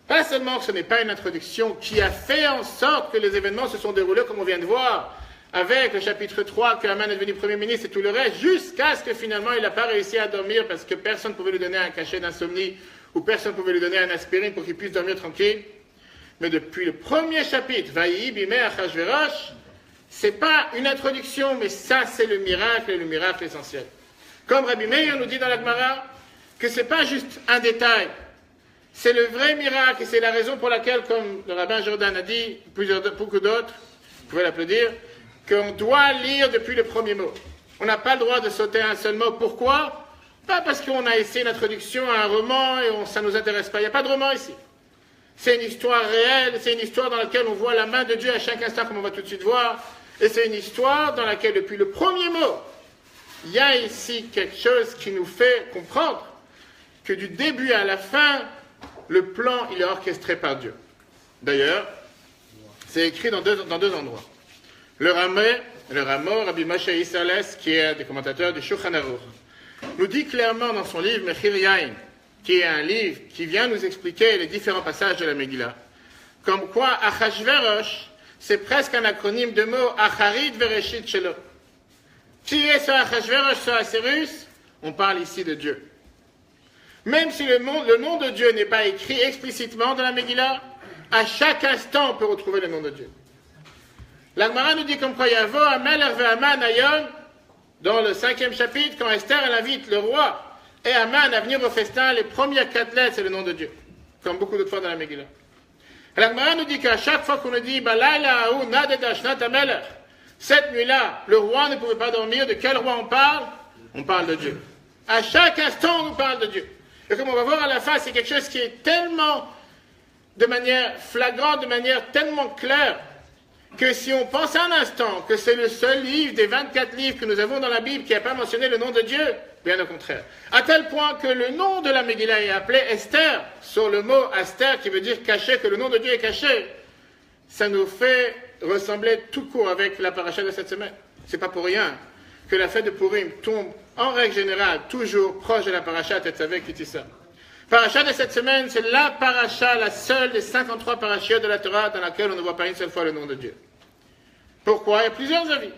Pas seulement que ce n'est pas une introduction qui a fait en sorte que les événements se sont déroulés comme on vient de voir, avec le chapitre 3, que Haman est devenu Premier ministre et tout le reste, jusqu'à ce que finalement il n'a pas réussi à dormir parce que personne ne pouvait lui donner un cachet d'insomnie ou personne ne pouvait lui donner un aspirine pour qu'il puisse dormir tranquille. Mais depuis le premier chapitre, Vaïi Bimei Achashverosh, c'est pas une introduction, mais ça c'est le miracle et le miracle essentiel. Comme Rabbi Meir nous dit dans la Gemara, que c'est pas juste un détail, c'est le vrai miracle et c'est la raison pour laquelle, comme le rabbin Jordan a dit, beaucoup d'autres, vous pouvez l'applaudir, qu'on doit lire depuis le premier mot. On n'a pas le droit de sauter un seul mot. Pourquoi? Pas parce qu'on a essayé une introduction à un roman et ça ne nous intéresse pas. Il n'y a pas de roman ici. C'est une histoire réelle, c'est une histoire dans laquelle on voit la main de Dieu à chaque instant, comme on va tout de suite voir. Et c'est une histoire dans laquelle, depuis le premier mot, il y a ici quelque chose qui nous fait comprendre que du début à la fin, le plan, il est orchestré par Dieu. D'ailleurs, c'est écrit dans deux endroits. Le Ramo, Rabbi Moshe Isserles, qui est un des commentateurs du Shulchan Aruch, nous dit clairement dans son livre Mechir Yain, qui est un livre qui vient nous expliquer les différents passages de la Megillah, comme quoi Achashverosh, c'est presque un acronyme de mots Acharit Vereshit Shelo. Qui est ce Achashverosh, ce Asserus? On parle ici de Dieu. Même si le nom de Dieu n'est pas écrit explicitement dans la Megillah, à chaque instant on peut retrouver le nom de Dieu. La Gemara nous dit comme quoi Yavo Amelech ve'Aman Hayom, dans le 5e chapitre, quand Esther elle invite le roi et Aman à venir au festin, les premières 4 lettres c'est le nom de Dieu, comme beaucoup d'autres fois dans la Megillah. Et la Gemara nous dit qu'à chaque fois qu'on nous dit Balayla Ha'u Nadeda Shnat HaMelech, cette nuit-là, le roi ne pouvait pas dormir. De quel roi on parle? On parle de Dieu. À chaque instant, on nous parle de Dieu. Et comme on va voir à la fin, c'est quelque chose qui est tellement, de manière flagrante, de manière tellement claire, que si on pense un instant que c'est le seul livre des 24 livres que nous avons dans la Bible qui n'a pas mentionné le nom de Dieu, bien au contraire. À tel point que le nom de la Megillah est appelé Esther, sur le mot Esther qui veut dire caché, que le nom de Dieu est caché. Ça nous fait ressembler tout court avec la paracha de cette semaine. C'est pas pour rien que la fête de Purim tombe, en règle générale, toujours proche de la paracha Tetzaveh Kitissa. Paracha de cette semaine, c'est la paracha, la seule des 53 parachiotes de la Torah dans laquelle on ne voit pas une seule fois le nom de Dieu. Pourquoi? Il y a plusieurs avis.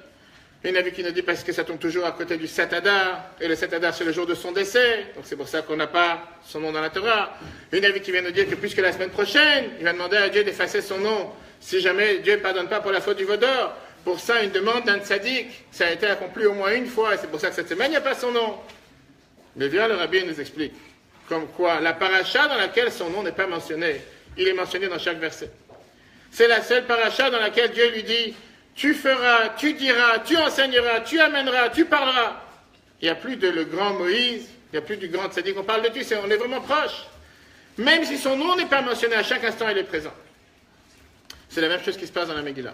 Il y en a qui nous dit parce que ça tombe toujours à côté du 7 Adar, et le 7 Adar c'est le jour de son décès, donc c'est pour ça qu'on n'a pas son nom dans la Torah. Il y en a qui vient nous dire que puisque la semaine prochaine, il va demander à Dieu d'effacer son nom, si jamais Dieu ne pardonne pas pour la faute du veau d'or. Pour ça, une demande d'un tzaddik, ça a été accompli au moins une fois, et c'est pour ça que cette semaine, il n'y a pas son nom. Mais viens, le rabbi nous explique, comme quoi la paracha dans laquelle son nom n'est pas mentionné, il est mentionné dans chaque verset. C'est la seule paracha dans laquelle Dieu lui dit, tu feras, tu diras, tu enseigneras, tu amèneras, tu parleras. Il n'y a plus de le grand Moïse, il n'y a plus du grand tzaddik, on parle de Dieu, on est vraiment proche. Même si son nom n'est pas mentionné, à chaque instant il est présent. C'est la même chose qui se passe dans la Megillah.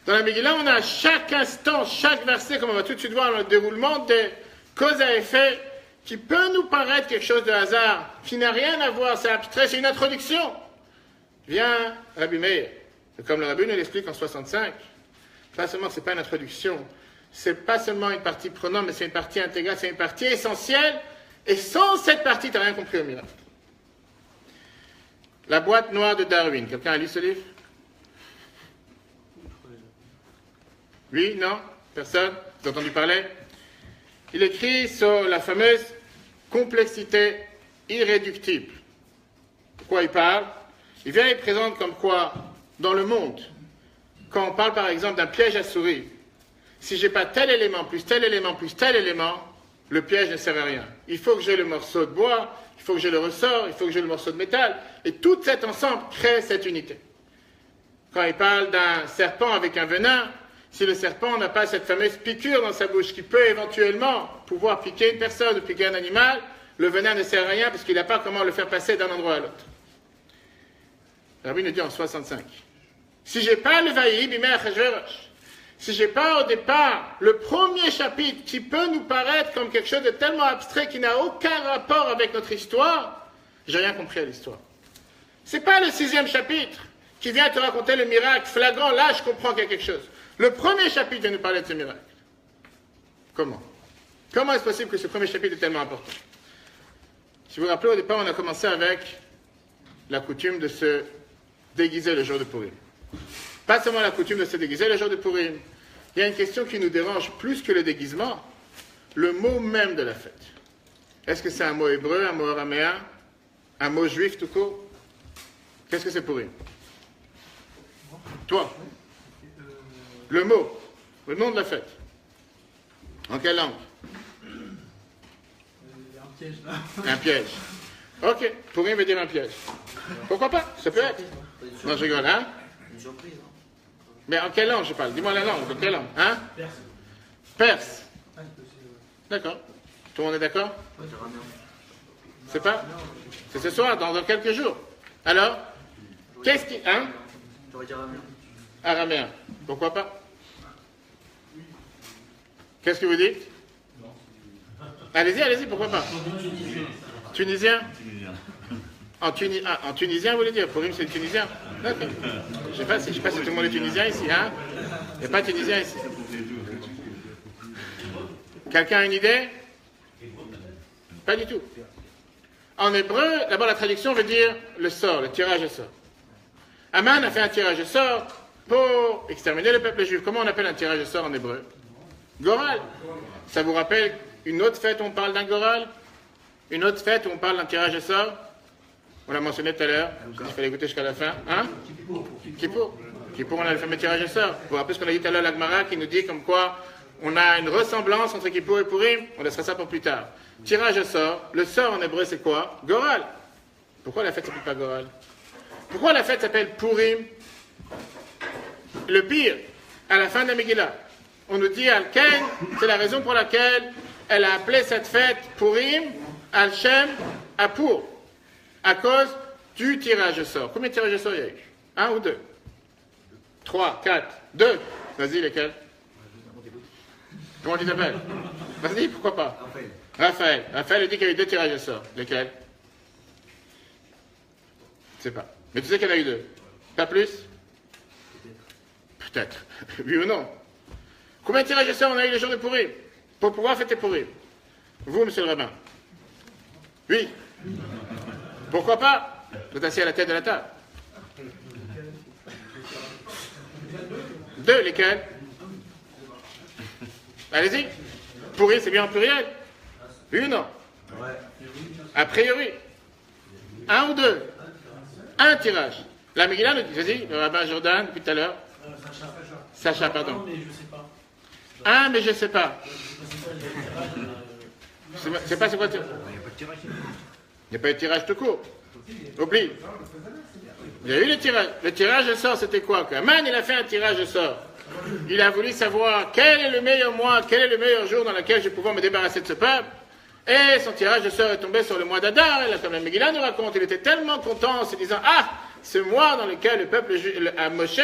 Dans la Megillah, on a à chaque instant, chaque verset, comme on va tout de suite voir le déroulement des causes à effet, qui peut nous paraître quelque chose de hasard, qui n'a rien à voir, c'est abstrait, c'est une introduction. Viens, Rabbi Meir, comme le Rabbi nous l'explique en 65, pas seulement que ce n'est pas une introduction, c'est pas seulement une partie prenante, mais c'est une partie intégrale, c'est une partie essentielle, et sans cette partie, tu n'as rien compris au miracle. La boîte noire de Darwin, quelqu'un a lu ce livre? Oui? Non? Personne? Vous avez entendu parler? Il écrit sur la fameuse complexité irréductible. Pourquoi il parle? Il vient et présente comme quoi, dans le monde, quand on parle par exemple d'un piège à souris, si je n'ai pas tel élément, plus tel élément, plus tel élément, le piège ne sert à rien. Il faut que j'ai le morceau de bois, il faut que j'ai le ressort, il faut que j'ai le morceau de métal, et tout cet ensemble crée cette unité. Quand il parle d'un serpent avec un venin, si le serpent n'a pas cette fameuse piqûre dans sa bouche qui peut éventuellement pouvoir piquer une personne ou piquer un animal, le venin ne sert à rien parce qu'il n'a pas comment le faire passer d'un endroit à l'autre. Rabbi nous dit en 65, si je n'ai pas le vaïe, si je n'ai pas au départ le premier chapitre qui peut nous paraître comme quelque chose de tellement abstrait qui n'a aucun rapport avec notre histoire, j'ai rien compris à l'histoire. Ce n'est pas le 6e chapitre qui vient te raconter le miracle flagrant, là je comprends qu'il y a quelque chose. Le premier chapitre vient nous parler de ce miracle. Comment? Comment est-ce possible que ce premier chapitre est tellement important? Si vous vous rappelez, au départ, on a commencé avec la coutume de se déguiser le jour de Purim. Pas seulement la coutume de se déguiser le jour de Purim. Il y a une question qui nous dérange plus que le déguisement, le mot même de la fête. Est-ce que c'est un mot hébreu, un mot araméen, un mot juif tout court? Qu'est-ce que c'est Purim? Toi? Le mot, le nom de la fête. En quelle langue? Un piège là. Un piège. Ok, Purim veut dire un piège. Pourquoi pas? Ça peut être. Non, je rigole, hein? Une surprise, hein. Mais en quelle langue je parle? Dis-moi la langue, de quelle langue? Hein? Perse. Perse. Ah, c'est possible, ouais. D'accord. Tout le monde est d'accord? Araméen. C'est pas? C'est ce soir, dans quelques jours. Alors? Qu'est-ce qui... Hein? J'aurais dit araméen. Araméen. Pourquoi pas? Qu'est-ce que vous dites? Allez-y, allez-y, pourquoi pas? Tunisien? En tunisien, vous voulez dire? Purim, c'est tunisien? D'accord. Je ne sais pas si tout le monde est tunisien ici, hein? Il n'y a pas de tunisien ici. Quelqu'un a une idée? Pas du tout. En hébreu, d'abord la traduction veut dire le sort, le tirage au sort. Aman a fait un tirage au sort pour exterminer le peuple juif. Comment on appelle un tirage au sort en hébreu? Goral. Ça vous rappelle une autre fête où on parle d'un goral? Une autre fête où on parle d'un tirage au sort? On l'a mentionné tout à l'heure, il fallait écouter jusqu'à la fin. Hein? Kippour. Kippour, on a le fameux tirage au sort. Vous vous rappelez ce qu'on a dit tout à l'heure, l'Agmara, qui nous dit comme quoi on a une ressemblance entre Kippour et Purim? On laissera ça pour plus tard. Tirage au sort. Le sort en hébreu, c'est quoi? Goral. Pourquoi la fête s'appelle pas Goral? Pourquoi la fête s'appelle Purim? Le pire, à la fin de la Megillah, on nous dit Al-Ken, c'est la raison pour laquelle elle a appelé cette fête Purim, Al-Shem, Apur, à cause du tirage au sort. Combien de tirages au sort il y a eu? 1 ou 2? 3, 4, 2. Vas-y, lesquels? Comment tu t'appelles? Vas-y, pourquoi pas? Raphaël. Raphaël dit qu'il y a eu 2 tirages au sort. Lesquels? Je sais pas. Mais tu sais qu'il y en a eu 2. Pas plus? Peut-être. Oui ou non? Combien de tirages au sort on a eu le jour de Purim? Pour pouvoir fêter Purim? Vous, monsieur le rabbin? Oui. Pourquoi pas? Vous êtes assis à la tête de la table. 2, lesquels? Allez-y. Pourri, c'est bien en pluriel? Oui ou non? A priori. Un ou deux? Un tirage. La Megillah nous dit, vas-y, le rabbin Jordan, depuis tout à l'heure. Sacha, pardon. Non, mais je sais pas. Un, mais je sais pas. C'est pas c'est quoi? Il n'y a pas eu de tirage tout court. Oublie. Il y a eu le tirage. Le tirage de sort, c'était quoi? Aman, il a fait un tirage de sort. Il a voulu savoir quel est le meilleur mois, quel est le meilleur jour dans lequel je vais pouvoir me débarrasser de ce peuple. Et son tirage de sort est tombé sur le mois d'Adar. Et là, comme la Megillah nous raconte, il était tellement content en se disant, ah, ce mois dans lequel le peuple juif, Moshe,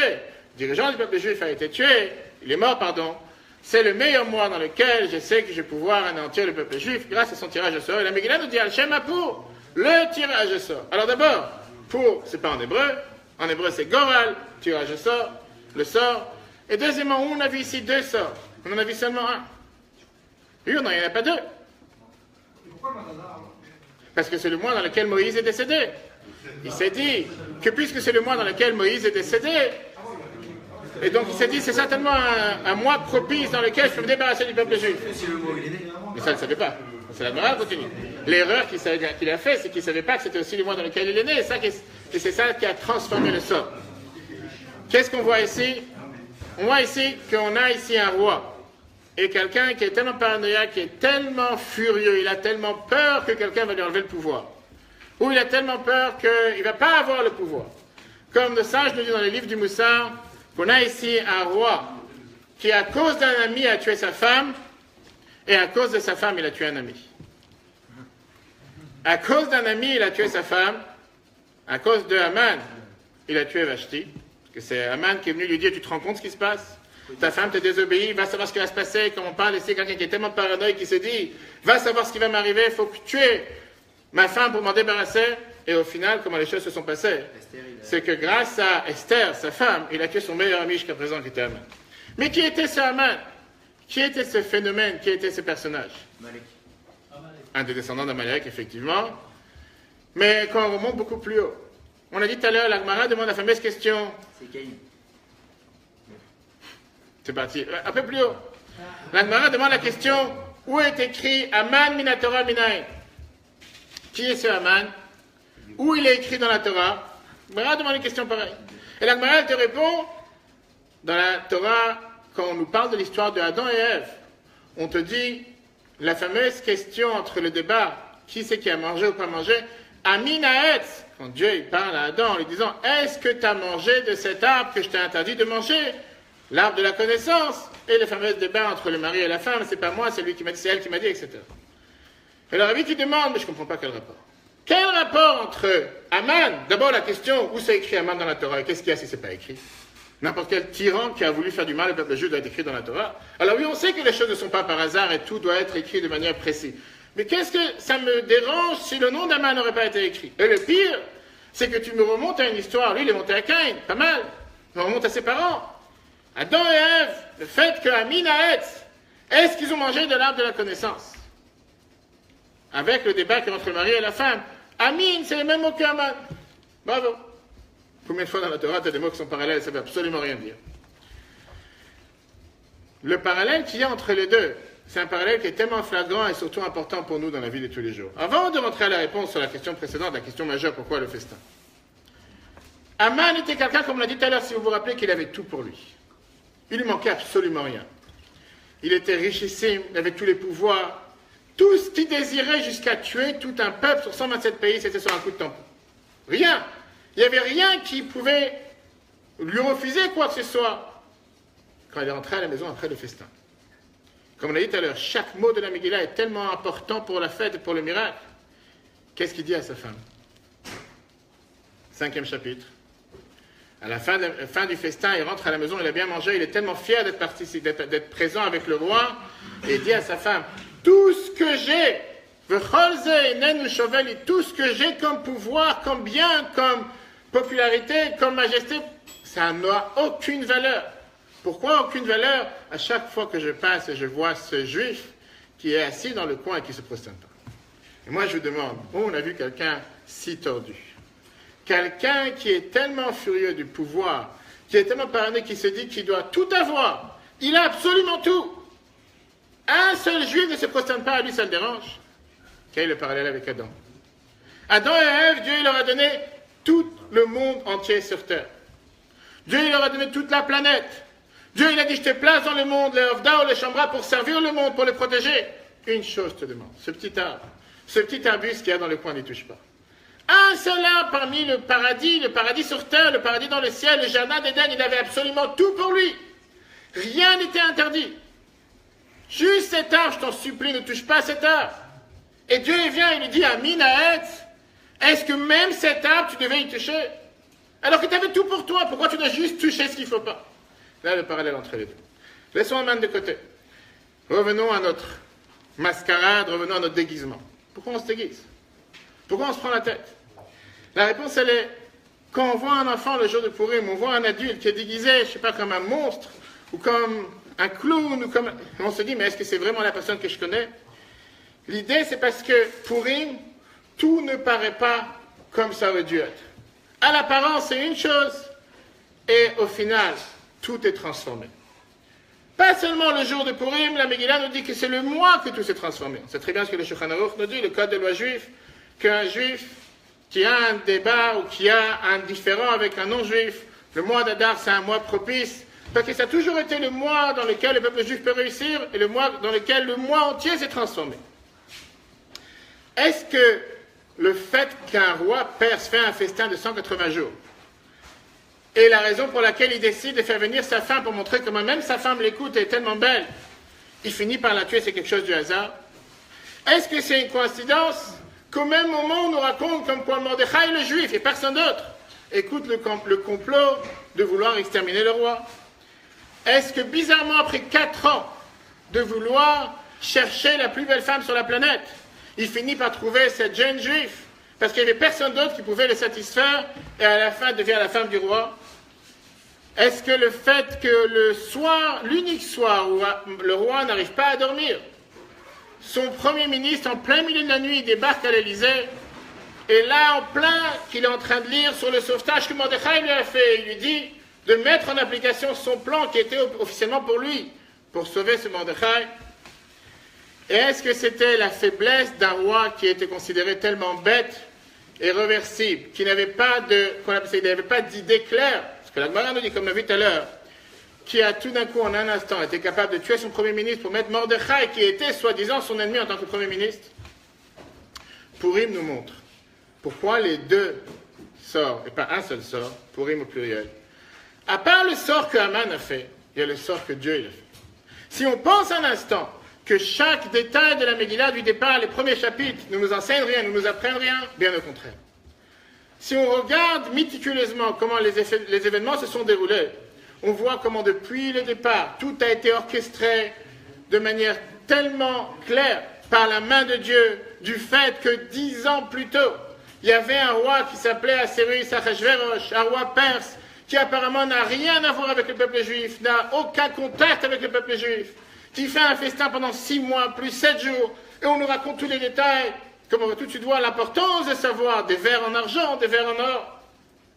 dirigeant du peuple juif, a été tué, il est mort, pardon. C'est le meilleur mois dans lequel je sais que je vais pouvoir anéantir le peuple juif grâce à son tirage de sort. Et la Megillah nous dit, Al-Shema pour le tirage de sort. Alors d'abord, pour, c'est pas en hébreu c'est Goral, tirage de sort, le sort. Et deuxièmement, on a vu ici deux sorts. On en a vu seulement un. Oui, il n'y en a pas deux. Parce que c'est le mois dans lequel Moïse est décédé. Il s'est dit que puisque c'est le mois dans lequel Moïse est décédé, et donc il s'est dit c'est certainement un mois propice dans lequel je peux me débarrasser du peuple juif. Mais ça, il ne savait pas. C'est la morale continue. L'erreur qu'il a fait, c'est qu'il ne savait pas que c'était aussi le mois dans lequel il est né. Et c'est ça qui a transformé le sort. Qu'est-ce qu'on voit ici? On voit ici qu'on a ici un roi. Et quelqu'un qui est tellement paranoïaque, qui est tellement furieux, il a tellement peur que quelqu'un va lui enlever le pouvoir. Ou il a tellement peur qu'il ne va pas avoir le pouvoir. Comme le sage nous dit dans les livres du Moussard, qu'on a ici un roi qui, à cause d'un ami, a tué sa femme, et à cause de sa femme, il a tué un ami. À cause d'un ami, il a tué sa femme. À cause de Haman, il a tué Vashti. Parce que c'est Haman qui est venu lui dire, tu te rends compte ce qui se passe? Ta femme te désobéit, va savoir ce qui va se passer. Comme on parle ici, quelqu'un qui est tellement paranoïaque qui se dit, va savoir ce qui va m'arriver, il faut que tu aies ma femme pour m'en débarrasser. Et au final, comment les choses se sont passées? C'est que grâce à Esther, sa femme, il a tué son meilleur ami jusqu'à présent qui était Haman. Mais qui était ce Haman? Qui était ce phénomène? Qui était ce personnage? Un des descendants d'Amalek, effectivement. Mais quand on remonte beaucoup plus haut, on a dit tout à l'heure, la Gemara demande la fameuse question. C'est Caïn. C'est parti. Un peu plus haut. La Gemara demande la question, où est écrit Haman minatora minaï? Qui est ce Haman? Où il est écrit dans la Torah? La Gemara demande une question pareille. Et la Gemara te répond, dans la Torah, quand on nous parle de l'histoire de Adam et Ève, on te dit la fameuse question entre le débat, qui c'est qui a mangé ou pas mangé, Amin Haetz, quand Dieu il parle à Adam en lui disant, est-ce que tu as mangé de cet arbre que je t'ai interdit de manger? L'arbre de la connaissance. Et le fameux débat entre le mari et la femme, c'est pas moi, c'est lui qui m'a dit, c'est elle qui m'a dit, etc. Et le rabbi qui demande, mais je ne comprends pas quel rapport. Quel rapport entre Haman, d'abord la question, où c'est écrit Haman dans la Torah, et qu'est-ce qu'il y a si ce n'est pas écrit? N'importe quel tyran qui a voulu faire du mal au peuple juif doit être écrit dans la Torah. Alors oui, on sait que les choses ne sont pas par hasard et tout doit être écrit de manière précise. Mais qu'est-ce que ça me dérange si le nom d'Haman n'aurait pas été écrit? Et le pire, c'est que tu me remontes à une histoire. Lui, il est monté à Caïn, pas mal. On remonte à ses parents. Adam et Ève, le fait que Amin Haetz, est-ce qu'ils ont mangé de l'arbre de la connaissance? Avec le débat qui est entre le mari et la femme. Amin, c'est le même mot que Haman. Bravo. Combien de fois dans la Torah, tu as des mots qui sont parallèles, ça ne veut absolument rien dire. Le parallèle qu'il y a entre les deux, c'est un parallèle qui est tellement flagrant et surtout important pour nous dans la vie de tous les jours. Avant de rentrer à la réponse sur la question précédente, la question majeure, pourquoi le festin? Haman était quelqu'un, comme on l'a dit tout à l'heure, si vous vous rappelez, qu'il avait tout pour lui. Il lui manquait absolument rien. Il était richissime, il avait tous les pouvoirs. Tout ce qu'il désirait jusqu'à tuer tout un peuple sur 127 pays, c'était sur un coup de tampon. Rien. Il n'y avait rien qui pouvait lui refuser quoi que ce soit quand il est rentré à la maison après le festin. Comme on l'a dit tout à l'heure, chaque mot de la Megillah est tellement important pour la fête et pour le miracle. Qu'est-ce qu'il dit à sa femme? 5e chapitre. À la fin du festin, il rentre à la maison, il a bien mangé, il est tellement fier d'être présent avec le roi, et il dit à sa femme, tout ce que j'ai, tout ce que j'ai comme pouvoir, comme bien, comme popularité, comme majesté, ça n'a aucune valeur. Pourquoi aucune valeur? À chaque fois que je passe et je vois ce juif qui est assis dans le coin et qui ne se prosterne pas. Et moi je vous demande, où on a vu quelqu'un si tordu? Quelqu'un qui est tellement furieux du pouvoir, qui est tellement parano, qui se dit qu'il doit tout avoir. Il a absolument tout. Un seul juif ne se prosterne pas à lui, ça le dérange. Quel est le parallèle avec Adam? Adam et Ève, Dieu il leur a donné tout le monde entier sur terre. Dieu il leur a donné toute la planète. Dieu il a dit, je te place dans le monde, les Ovda ou les Chambra, pour servir le monde, pour le protéger. Une chose te demande, ce petit arbre, ce petit arbuste qu'il y a dans le coin, n'y touche pas. Un seul arbre parmi le paradis sur terre, le paradis dans le ciel, le jardin d'Éden, il avait absolument tout pour lui. Rien n'était interdit. Juste cet arbre, je t'en supplie, ne touche pas à cet arbre. Et Dieu il vient et lui dit, Amin Haetz, est-ce que même cet arbre, tu devais y toucher? Alors que tu avais tout pour toi, pourquoi tu dois juste toucher ce qu'il ne faut pas? Là, le parallèle entre les deux. Laissons Aman de côté. Revenons à notre mascarade, revenons à notre déguisement. Pourquoi on se déguise? Pourquoi on se prend la tête? La réponse, elle est, quand on voit un enfant le jour de Purim, on voit un adulte qui est déguisé, je ne sais pas, comme un monstre, ou comme un clown, ou comme... On se dit, mais est-ce que c'est vraiment la personne que je connais? L'idée, c'est parce que Purim, tout ne paraît pas comme ça aurait dû être. À l'apparence, c'est une chose, et au final, tout est transformé. Pas seulement le jour de Purim, la Megillah nous dit que c'est le mois que tout s'est transformé. C'est très bien ce que le Shulchan Aruch nous dit, le code de loi juif, qu'un juif qui a un débat ou qui a un différend avec un non-juif, le mois d'Adar, c'est un mois propice, parce que ça a toujours été le mois dans lequel le peuple juif peut réussir et le mois dans lequel le mois entier s'est transformé. Est-ce que le fait qu'un roi perse fait un festin de 180 jours et la raison pour laquelle il décide de faire venir sa femme pour montrer comment même sa femme l'écoute et est tellement belle, il finit par la tuer, c'est quelque chose du hasard? Est-ce que c'est une coïncidence qu'au même moment on nous raconte comme quoi Mordechai le juif et personne d'autre écoute le complot de vouloir exterminer le roi? Est-ce que bizarrement après 4 ans de vouloir chercher la plus belle femme sur la planète, il finit par trouver cette jeune juive parce qu'il n'y avait personne d'autre qui pouvait le satisfaire et à la fin devient la femme du roi? Est-ce que le fait que le soir, l'unique soir où le roi n'arrive pas à dormir, son premier ministre en plein milieu de la nuit débarque à l'Élysée et là en plein qu'il est en train de lire sur le sauvetage que Mordechai lui a fait, il lui dit de mettre en application son plan qui était officiellement pour lui, pour sauver ce Mordechai? Et est-ce que c'était la faiblesse d'un roi qui était considéré tellement bête et réversible, qui n'avait pas d'idée claire, parce que la Gemara nous dit, comme on l'a vu tout à l'heure, qui a tout d'un coup, en un instant, été capable de tuer son premier ministre pour mettre Mordechai, qui était soi-disant son ennemi en tant que premier ministre? Purim nous montre pourquoi les deux sorts, et pas un seul sort, Purim au pluriel. À part le sort que Haman a fait, il y a le sort que Dieu il a fait. Si on pense un instant que chaque détail de la Megillah du départ, les premiers chapitres, ne nous enseignent rien, ne nous apprennent rien, bien au contraire. Si on regarde méticuleusement comment les événements se sont déroulés, on voit comment depuis le départ, tout a été orchestré de manière tellement claire par la main de Dieu, du fait que 10 ans plus tôt, il y avait un roi qui s'appelait Assyrius Achashverosh, un roi perse, qui apparemment n'a rien à voir avec le peuple juif, n'a aucun contact avec le peuple juif, qui fait un festin pendant 6 mois, plus 7 jours, et on nous raconte tous les détails, comme on va tout de suite voir l'importance de savoir des vers en argent, des vers en or.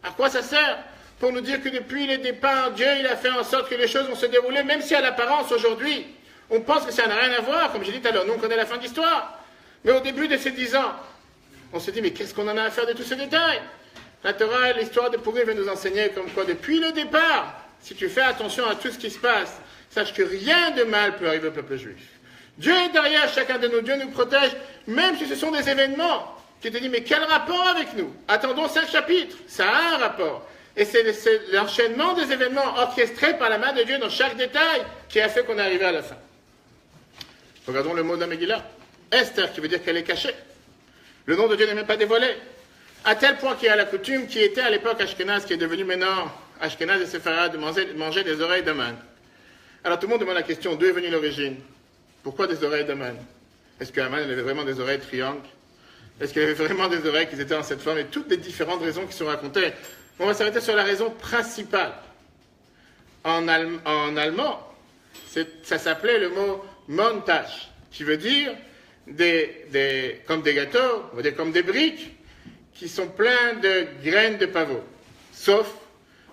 À quoi ça sert? Pour nous dire que depuis les départs, Dieu il a fait en sorte que les choses vont se dérouler, même si à l'apparence aujourd'hui, on pense que ça n'a rien à voir, comme j'ai dit tout à l'heure, nous on connaît la fin de l'histoire. Mais au début de ces 10 ans, on se dit, mais qu'est-ce qu'on en a à faire de tous ces détails? La Torah et l'histoire de Purim va nous enseigner comme quoi, depuis le départ, si tu fais attention à tout ce qui se passe, sache que rien de mal peut arriver au peuple juif. Dieu est derrière chacun de nous, Dieu nous protège, même si ce sont des événements. Tu te dis, mais quel rapport avec nous? Attendons 5 chapitres, ça a un rapport. Et c'est l'enchaînement des événements orchestrés par la main de Dieu dans chaque détail qui a fait qu'on est arrivé à la fin. Regardons le mot de la Megillah. Esther, qui veut dire qu'elle est cachée. Le nom de Dieu n'est même pas dévoilé. À tel point qu'il y a la coutume qui était à l'époque Ashkenaz, qui est devenue maintenant Ashkenaz et Sepharad, de manger des oreilles d'Aman. Alors tout le monde demande la question, d'où est venue l'origine? Pourquoi des oreilles d'Aman? Est-ce qu'Aman avait vraiment des oreilles triangles? Est-ce qu'il avait vraiment des oreilles qui étaient en cette forme? Et toutes les différentes raisons qui sont racontées. On va s'arrêter sur la raison principale. En allemand, ça s'appelait le mot montage, qui veut dire comme des gâteaux, on va dire comme des briques, qui sont pleins de graines de pavot. Sauf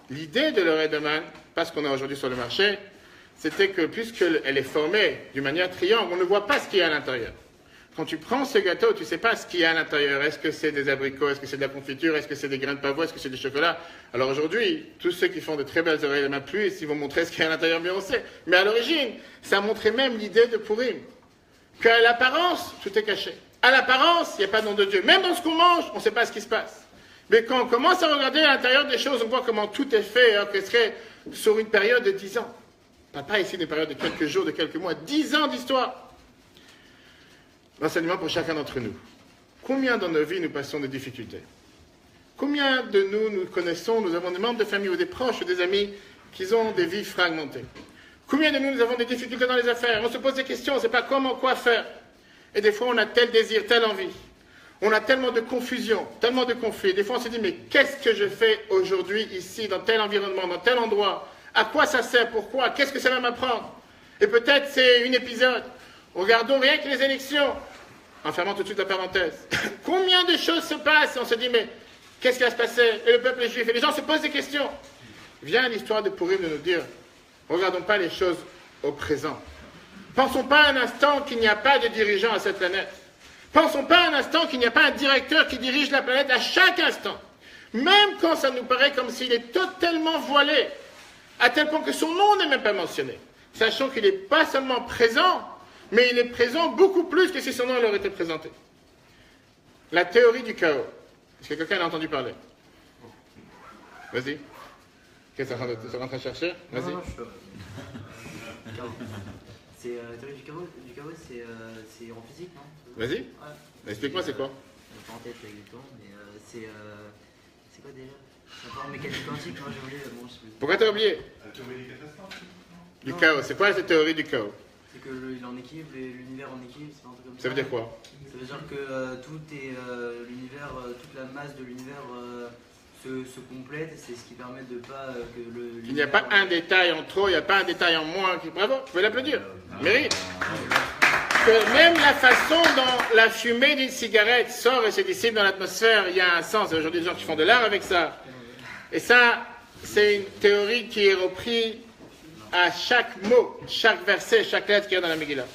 l'idée de l'oreille d'Aman, parce qu'on a aujourd'hui sur le marché, c'était que puisqu'elle est formée d'une manière triangle, on ne voit pas ce qu'il y a à l'intérieur. Quand tu prends ce gâteau, tu ne sais pas ce qu'il y a à l'intérieur. Est-ce que c'est des abricots? Est-ce que c'est de la confiture? Est-ce que c'est des grains de pavot? Est-ce que c'est du chocolat? Alors aujourd'hui, tous ceux qui font de très belles oreilles de ma pluie, s'ils vont montrer ce qu'il y a à l'intérieur, bien on sait. Mais à l'origine, ça montrait même l'idée de Purim. Qu'à l'apparence, tout est caché. À l'apparence, il n'y a pas de nom de Dieu. Même dans ce qu'on mange, on ne sait pas ce qui se passe. Mais quand on commence à regarder à l'intérieur des choses, on voit comment tout est fait et orchestré sur une période de 10 ans. Pas ici une période de quelques jours, de quelques mois. 10 ans d'histoire. L'enseignement pour chacun d'entre nous. Combien dans nos vies nous passons de difficultés? Combien de nous connaissons, nous avons des membres de famille ou des proches ou des amis qui ont des vies fragmentées? Combien de nous avons des difficultés dans les affaires? On se pose des questions, on ne sait pas comment, quoi faire. Et des fois, on a tel désir, telle envie. On a tellement de confusion, tellement de conflits. Des fois, on se dit, mais qu'est-ce que je fais aujourd'hui, ici, dans tel environnement, dans tel endroit? À quoi ça sert? Pourquoi? Qu'est-ce que ça va m'apprendre? Et peut-être c'est un épisode. Regardons rien que les élections. En fermant tout de suite la parenthèse. Combien de choses se passent? On se dit, mais qu'est-ce qui va se passer? Et le peuple juif? Et les gens se posent des questions. Vient l'histoire de Purim de nous dire, regardons pas les choses au présent. Pensons pas un instant qu'il n'y a pas de dirigeant à cette planète. Pensons pas un instant qu'il n'y a pas un directeur qui dirige la planète à chaque instant. Même quand ça nous paraît comme s'il est totalement voilé, à tel point que son nom n'est même pas mentionné. Sachant qu'il n'est pas seulement présent, mais il est présent beaucoup plus que si son nom leur était présenté. La théorie du chaos. Est-ce que quelqu'un a entendu parler? Vas-y. Qu'est-ce que tu es en train de chercher? Vas-y. Non, je suis pas. Chaos. C'est la théorie du chaos, c'est en physique, non? Vas-y. Ouais. Explique-moi, c'est quoi? Pas en tête exactement, mais c'est quoi déjà? C'est pas en mécanique quantique, moi j'ai oublié. Bon, je sais plus. Pourquoi t'as oublié? Du chaos. C'est quoi cette théorie du chaos? C'est que il est en équilibre et l'univers en équilibre, c'est pas un truc comme ça. Ça veut dire quoi? Ça veut dire que tout est l'univers, toute la masse de l'univers se complète, c'est ce qui permet de pas que le. Il n'y a pas un détail en trop, il n'y a pas un détail en moins. Bravo, vous pouvez l'applaudir. Mérite. Que même la façon dont la fumée d'une cigarette sort et se dissipe dans l'atmosphère, il y a un sens. Il y a aujourd'hui des gens qui font de l'art avec ça. Et ça, c'est une théorie qui est reprise à chaque mot, chaque verset, chaque lettre qu'il y a dans la Megillah.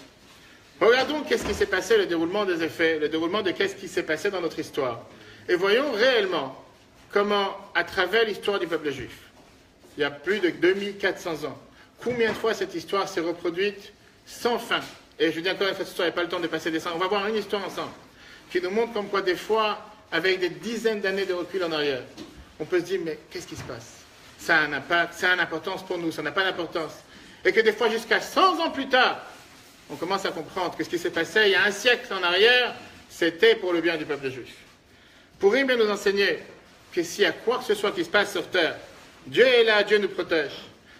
Regardons qu'est-ce qui s'est passé, le déroulement des effets, le déroulement de qu'est-ce qui s'est passé dans notre histoire. Et voyons réellement comment, à travers l'histoire du peuple juif, il y a plus de 2400 ans, combien de fois cette histoire s'est reproduite sans fin. Et je vous dis encore une fois, cette histoire, il n'y a pas le temps de passer des 100. On va voir une histoire ensemble, qui nous montre comme quoi des fois, avec des dizaines d'années de recul en arrière, on peut se dire, mais qu'est-ce qui se passe? Ça a un impact, ça a une importance pour nous, ça n'a pas d'importance. Et que des fois, jusqu'à 100 ans plus tard, on commence à comprendre que ce qui s'est passé il y a un siècle en arrière, c'était pour le bien du peuple juif. Purim vient nous enseigner que s'il y a quoi que ce soit qui se passe sur terre, Dieu est là, Dieu nous protège.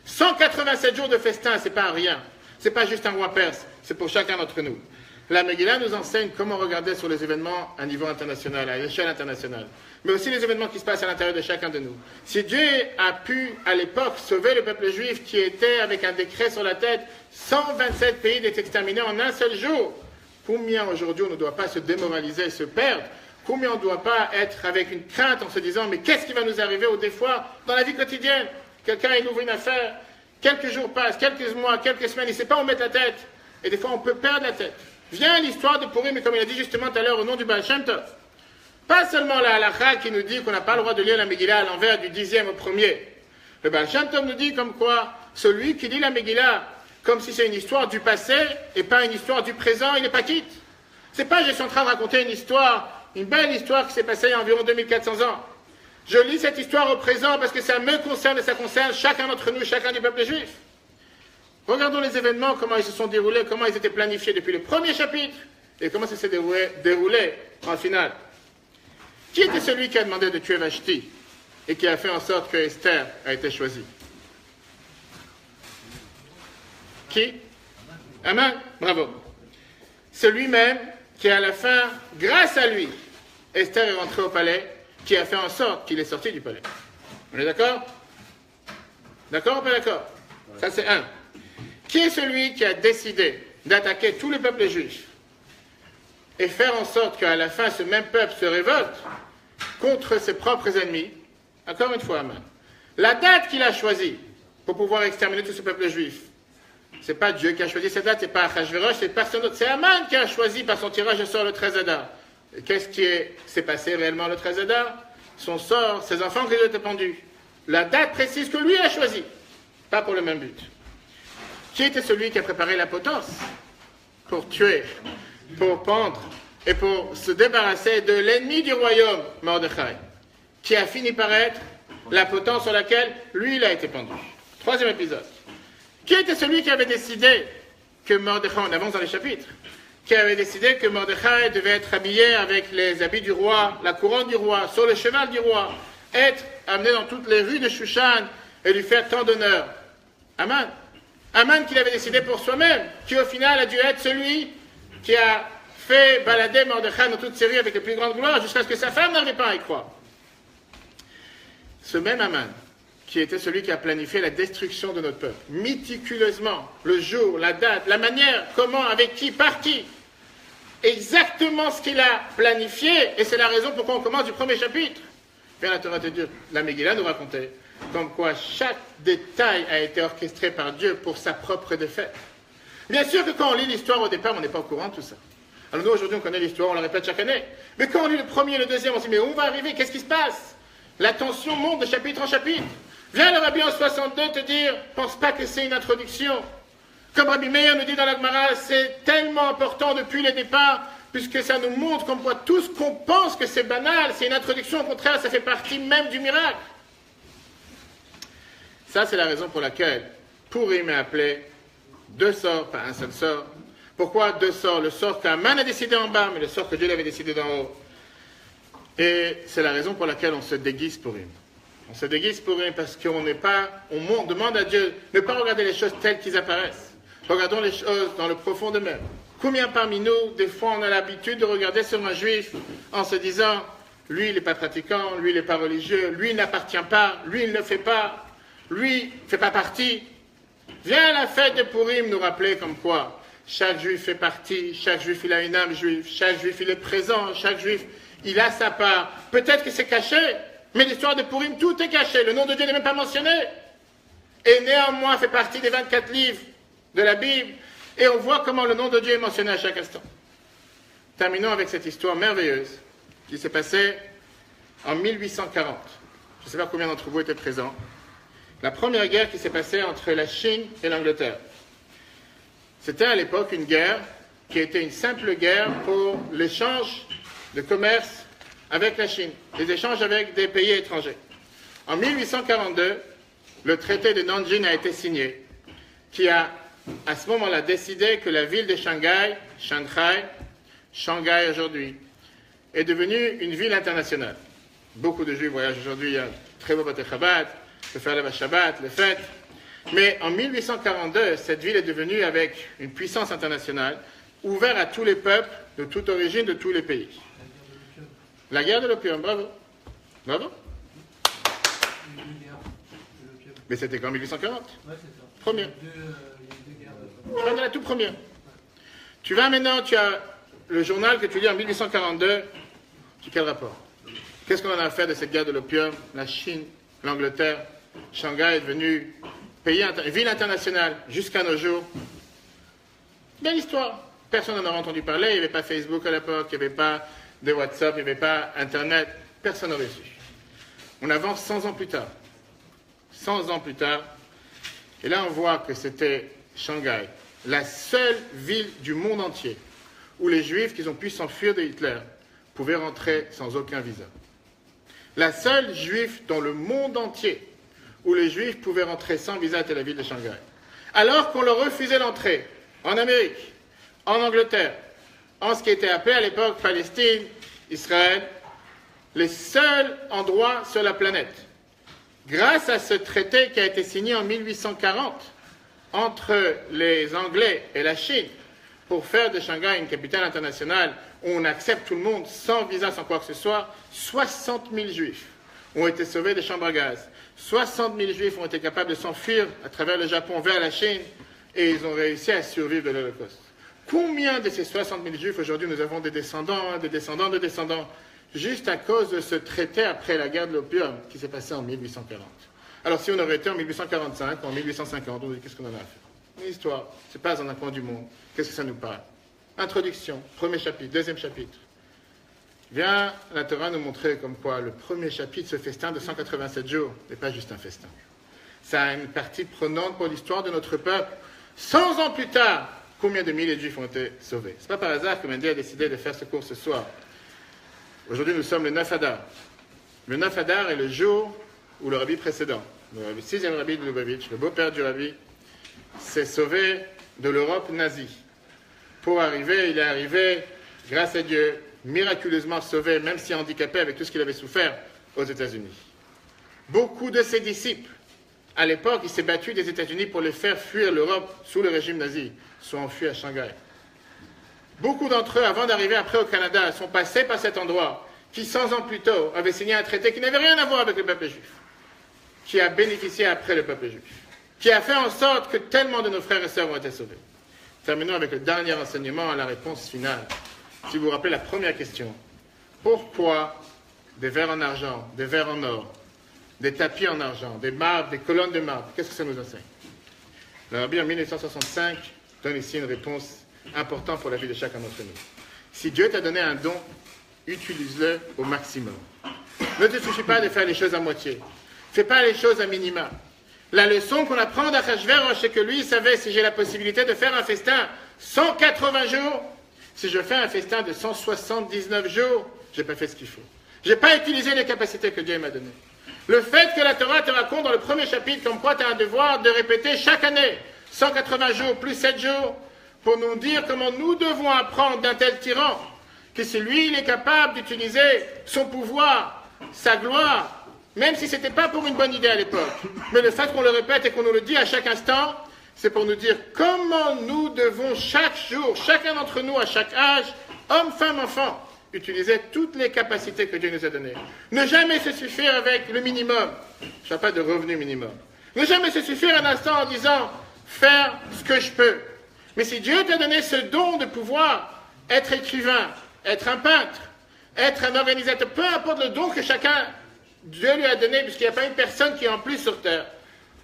187 jours de festin, c'est pas rien. C'est pas juste un roi perse, c'est pour chacun d'entre nous. La Megillah nous enseigne comment regarder sur les événements à niveau international, à l'échelle internationale, mais aussi les événements qui se passent à l'intérieur de chacun de nous. Si Dieu a pu, à l'époque, sauver le peuple juif qui était avec un décret sur la tête, 127 pays d'être exterminés en un seul jour, combien aujourd'hui on ne doit pas se démoraliser, se perdre? Combien on ne doit pas être avec une crainte en se disant, mais qu'est-ce qui va nous arriver? Ou des fois, dans la vie quotidienne, quelqu'un il ouvre une affaire, quelques jours passent, quelques mois, quelques semaines, il ne sait pas où mettre la tête. Et des fois, on peut perdre la tête. Vient l'histoire de Purim, mais comme il a dit justement tout à l'heure au nom du Baal Shem Tov. Pas seulement la halakha qui nous dit qu'on n'a pas le droit de lire la Megillah à l'envers du 10e au 1er. Le Baal Shem Tov nous dit comme quoi, celui qui lit la Megillah comme si c'est une histoire du passé et pas une histoire du présent, il n'est pas quitte. C'est pas je suis en train de raconter une histoire, une belle histoire qui s'est passée il y a environ 2400 ans. Je lis cette histoire au présent parce que ça me concerne et ça concerne chacun d'entre nous, chacun du peuple juif. Regardons les événements, comment ils se sont déroulés, comment ils étaient planifiés depuis le premier chapitre et comment ça s'est déroulé en finale. Qui était celui qui a demandé de tuer Vashti et qui a fait en sorte que Esther a été choisie? Qui? Aman. Bravo. Celui-même qui à la fin, grâce à lui, Esther est rentrée au palais, qui a fait en sorte qu'il est sorti du palais. On est d'accord? D'accord ou pas d'accord? Ça c'est un. Qui est celui qui a décidé d'attaquer tout le peuple juif et faire en sorte qu'à la fin, ce même peuple se révolte contre ses propres ennemis? Encore une fois, Aman. La date qu'il a choisie pour pouvoir exterminer tout ce peuple juif, C'est pas Dieu qui a choisi cette date, c'est pas Achashverosh, c'est personne d'autre. C'est Aman qui a choisi par son tirage au sort le 13 Adar. Et qu'est-ce qui s'est passé réellement le 13 Adar? Son sort, ses enfants qui étaient pendus. La date précise que lui a choisi, pas pour le même but. Qui était celui qui a préparé la potence pour tuer, pour pendre et pour se débarrasser de l'ennemi du royaume, Mordechai, qui a fini par être la potence sur laquelle lui, il a été pendu. Troisième épisode. Qui était celui qui avait décidé que Mordechai, on avance dans les chapitres, qui avait décidé que Mordechai devait être habillé avec les habits du roi, la couronne du roi, sur le cheval du roi, être amené dans toutes les rues de Shushan et lui faire tant d'honneur? Aman. Aman qui l'avait décidé pour soi-même, qui au final a dû être celui qui a fait balader Mordechai dans toutes ses rues avec les plus grandes gloires jusqu'à ce que sa femme n'arrive pas à y croire. Ce même Aman, qui était celui qui a planifié la destruction de notre peuple, méticuleusement, le jour, la date, la manière, comment, avec qui, par qui, exactement ce qu'il a planifié, et c'est la raison pourquoi on commence du premier chapitre. Bien la Torah de Dieu, la Megillah nous racontait, comme quoi chaque détail a été orchestré par Dieu pour sa propre défaite. Bien sûr que quand on lit l'histoire au départ, on n'est pas au courant de tout ça. Alors nous, aujourd'hui, on connaît l'histoire, on la répète chaque année. Mais quand on lit le premier et le deuxième, on se dit, mais où on va arriver? Qu'est-ce qui se passe? La tension monte de chapitre en chapitre. Viens le Rabbi en 62 te dire, pense pas que c'est une introduction. Comme Rabbi Meir nous dit dans la Gemara, c'est tellement important depuis le départ, puisque ça nous montre comme quoi tout ce qu'on pense que c'est banal, c'est une introduction, au contraire, ça fait partie même du miracle. Ça, c'est la raison pour laquelle Purim est appelé deux sorts, pas un seul sort. Pourquoi deux sorts? Le sort qu'Aman a décidé en bas, mais le sort que Dieu avait décidé d'en haut. Et c'est la raison pour laquelle on se déguise Purim. On se déguise Purim parce qu'on n'est pas, on demande à Dieu de ne pas regarder les choses telles qu'elles apparaissent. Regardons les choses dans le profond d'eux-mêmes. Combien parmi nous, des fois, on a l'habitude de regarder sur un juif en se disant, lui, il n'est pas pratiquant, lui, il n'est pas religieux, lui, il n'appartient pas, lui, il ne fait pas, lui, il ne fait pas partie. Viens la fête de Purim nous rappeler comme quoi chaque juif fait partie, chaque juif, il a une âme juive, chaque juif, il est présent, chaque juif, il a sa part. Peut-être que c'est caché, mais l'histoire de Purim, tout est caché. Le nom de Dieu n'est même pas mentionné. Et néanmoins, fait partie des 24 livres de la Bible. Et on voit comment le nom de Dieu est mentionné à chaque instant. Terminons avec cette histoire merveilleuse qui s'est passée en 1840. Je ne sais pas combien d'entre vous étaient présents. La première guerre qui s'est passée entre la Chine et l'Angleterre. C'était à l'époque une guerre qui était une simple guerre pour l'échange de commerce avec la Chine, des échanges avec des pays étrangers. En 1842, le traité de Nanjing a été signé, qui a, à ce moment-là, décidé que la ville de Shanghai, Shanghai aujourd'hui, est devenue une ville internationale. Beaucoup de Juifs voyagent aujourd'hui, il y a un très beau Bate Chabad, le faire le Shabbat, les fêtes. Mais en 1842, cette ville est devenue, avec une puissance internationale, ouverte à tous les peuples, de toute origine, de tous les pays. La guerre de l'opium, bravo. Bravo. Mais c'était qu'en 1840. Première. De la toute première. Tu vas maintenant, tu as le journal que tu lis en 1842. Quel rapport? Qu'est-ce qu'on en a fait de cette guerre de l'opium? La Chine, l'Angleterre, Shanghai est devenu ville internationale jusqu'à nos jours. Belle histoire. Personne n'en a entendu parler. Il n'y avait pas Facebook à l'époque, il n'y avait pas de WhatsApp, il n'y avait pas Internet. Personne n'aurait su. On avance 100 ans plus tard. 100 ans plus tard. Et là, on voit que c'était Shanghai, la seule ville du monde entier où les Juifs qui ont pu s'enfuir de Hitler pouvaient rentrer sans aucun visa. La seule Juif dans le monde entier où les Juifs pouvaient rentrer sans visa était la ville de Shanghai. Alors qu'on leur refusait l'entrée en Amérique, en Angleterre, en ce qui était appelé à l'époque Palestine, Israël, les seuls endroits sur la planète. Grâce à ce traité qui a été signé en 1840 entre les Anglais et la Chine pour faire de Shanghai une capitale internationale où on accepte tout le monde sans visa, sans quoi que ce soit, 60 000 Juifs ont été sauvés des chambres à gaz. 60 000 Juifs ont été capables de s'enfuir à travers le Japon vers la Chine et ils ont réussi à survivre de l'Holocauste. Combien de ces 60 000 Juifs aujourd'hui nous avons des descendants, juste à cause de ce traité après la guerre de l'opium qui s'est passée en 1840. Alors si on aurait été en 1845 ou en 1850, on dit qu'est-ce qu'on en a à faire? Une histoire. C'est pas dans un coin du monde. Qu'est-ce que ça nous parle? Introduction, premier chapitre, deuxième chapitre. Vient la Torah nous montrer comme quoi le premier chapitre, ce festin de 187 jours, n'est pas juste un festin. Ça a une partie prenante pour l'histoire de notre peuple. 100 ans plus tard, combien de milliers de Juifs ont été sauvés? C'est pas par hasard que Mendy a décidé de faire ce cours ce soir. Aujourd'hui, nous sommes le 9 Adar. Le 9 Adar est le jour où le rabbi précédent, le 6e rabbi de Lubavitch, le beau-père du rabbi, s'est sauvé de l'Europe nazie. Pour arriver, il est arrivé, grâce à Dieu, miraculeusement sauvé, même si handicapé avec tout ce qu'il avait souffert, aux États-Unis. Beaucoup de ses disciples, à l'époque, il s'est battu des États-Unis pour les faire fuir l'Europe sous le régime nazi, sont enfuis à Shanghai. Beaucoup d'entre eux, avant d'arriver après au Canada, sont passés par cet endroit, qui 100 ans plus tôt avait signé un traité qui n'avait rien à voir avec le peuple juif, qui a bénéficié après le peuple juif, qui a fait en sorte que tellement de nos frères et sœurs ont été sauvés. Terminons avec le dernier enseignement à la réponse finale. Si vous vous rappelez la première question, pourquoi des verres en argent, des verres en or, des tapis en argent, des marbres, des colonnes de marbre, qu'est-ce que ça nous enseigne? Le rabbi en 1965 donne ici une réponse importante pour la vie de chacun d'entre nous. Si Dieu t'a donné un don, utilise-le au maximum. Ne te suffit pas de faire les choses à moitié. Fais pas les choses à minima. La leçon qu'on apprend d'Achashverosh, c'est que lui, il savait, si j'ai la possibilité de faire un festin 180 jours, si je fais un festin de 179 jours, j'ai pas fait ce qu'il faut. J'ai pas utilisé les capacités que Dieu m'a données. Le fait que la Torah te raconte dans le premier chapitre comme quoi tu as un devoir de répéter chaque année 180 jours plus 7 jours pour nous dire comment nous devons apprendre d'un tel tyran, que si lui, il est capable d'utiliser son pouvoir, sa gloire, même si ce n'était pas pour une bonne idée à l'époque. Mais le fait qu'on le répète et qu'on nous le dit à chaque instant, c'est pour nous dire comment nous devons chaque jour, chacun d'entre nous à chaque âge, homme, femme, enfant, utiliser toutes les capacités que Dieu nous a données. Ne jamais se suffire avec le minimum. Je ne parle pas de revenu minimum. Ne jamais se suffire un instant en disant faire ce que je peux. Mais si Dieu t'a donné ce don de pouvoir être écrivain, être un peintre, être un organisateur, peu importe le don que chacun Dieu lui a donné, puisqu'il n'y a pas une personne qui est en plus sur terre.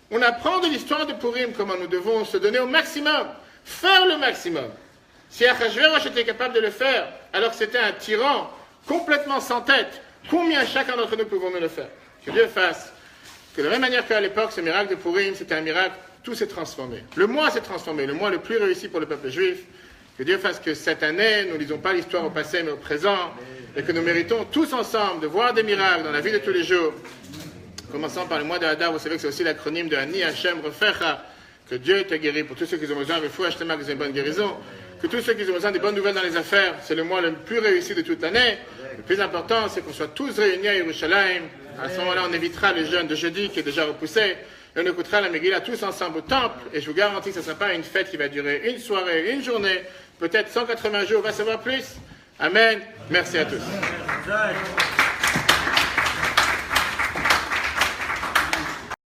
On apprend de l'histoire de Purim comment nous devons se donner au maximum, faire le maximum. Si Achashverosh était capable de le faire, alors que c'était un tyran complètement sans tête, combien chacun d'entre nous pouvons-nous le faire? Que Dieu fasse que de la même manière qu'à l'époque, ce miracle de Purim, c'était un miracle, tout s'est transformé. Le mois s'est transformé, le mois le plus réussi pour le peuple juif. Que Dieu fasse que cette année, nous ne lisons pas l'histoire au passé, mais au présent, et que nous méritons tous ensemble de voir des miracles dans la vie de tous les jours. Commençons par le mois de Hadar, vous savez que c'est aussi l'acronyme de Ani Hashem Refecha, que Dieu te guérit pour tous ceux qui ont besoin, avec foi, Hashem, que vous avez une bonne guérison, que tous ceux qui ont besoin des bonnes nouvelles dans les affaires, c'est le mois le plus réussi de toute l'année. Le plus important, c'est qu'on soit tous réunis à Yerushalayim. À ce moment-là, on évitera le jeûne de jeudi qui est déjà repoussé, et on écoutera la Megillah tous ensemble au temple, et je vous garantis que ce ne sera pas une fête qui va durer une soirée, une journée, peut-être 180 jours, on va savoir plus. Amen. Merci à tous.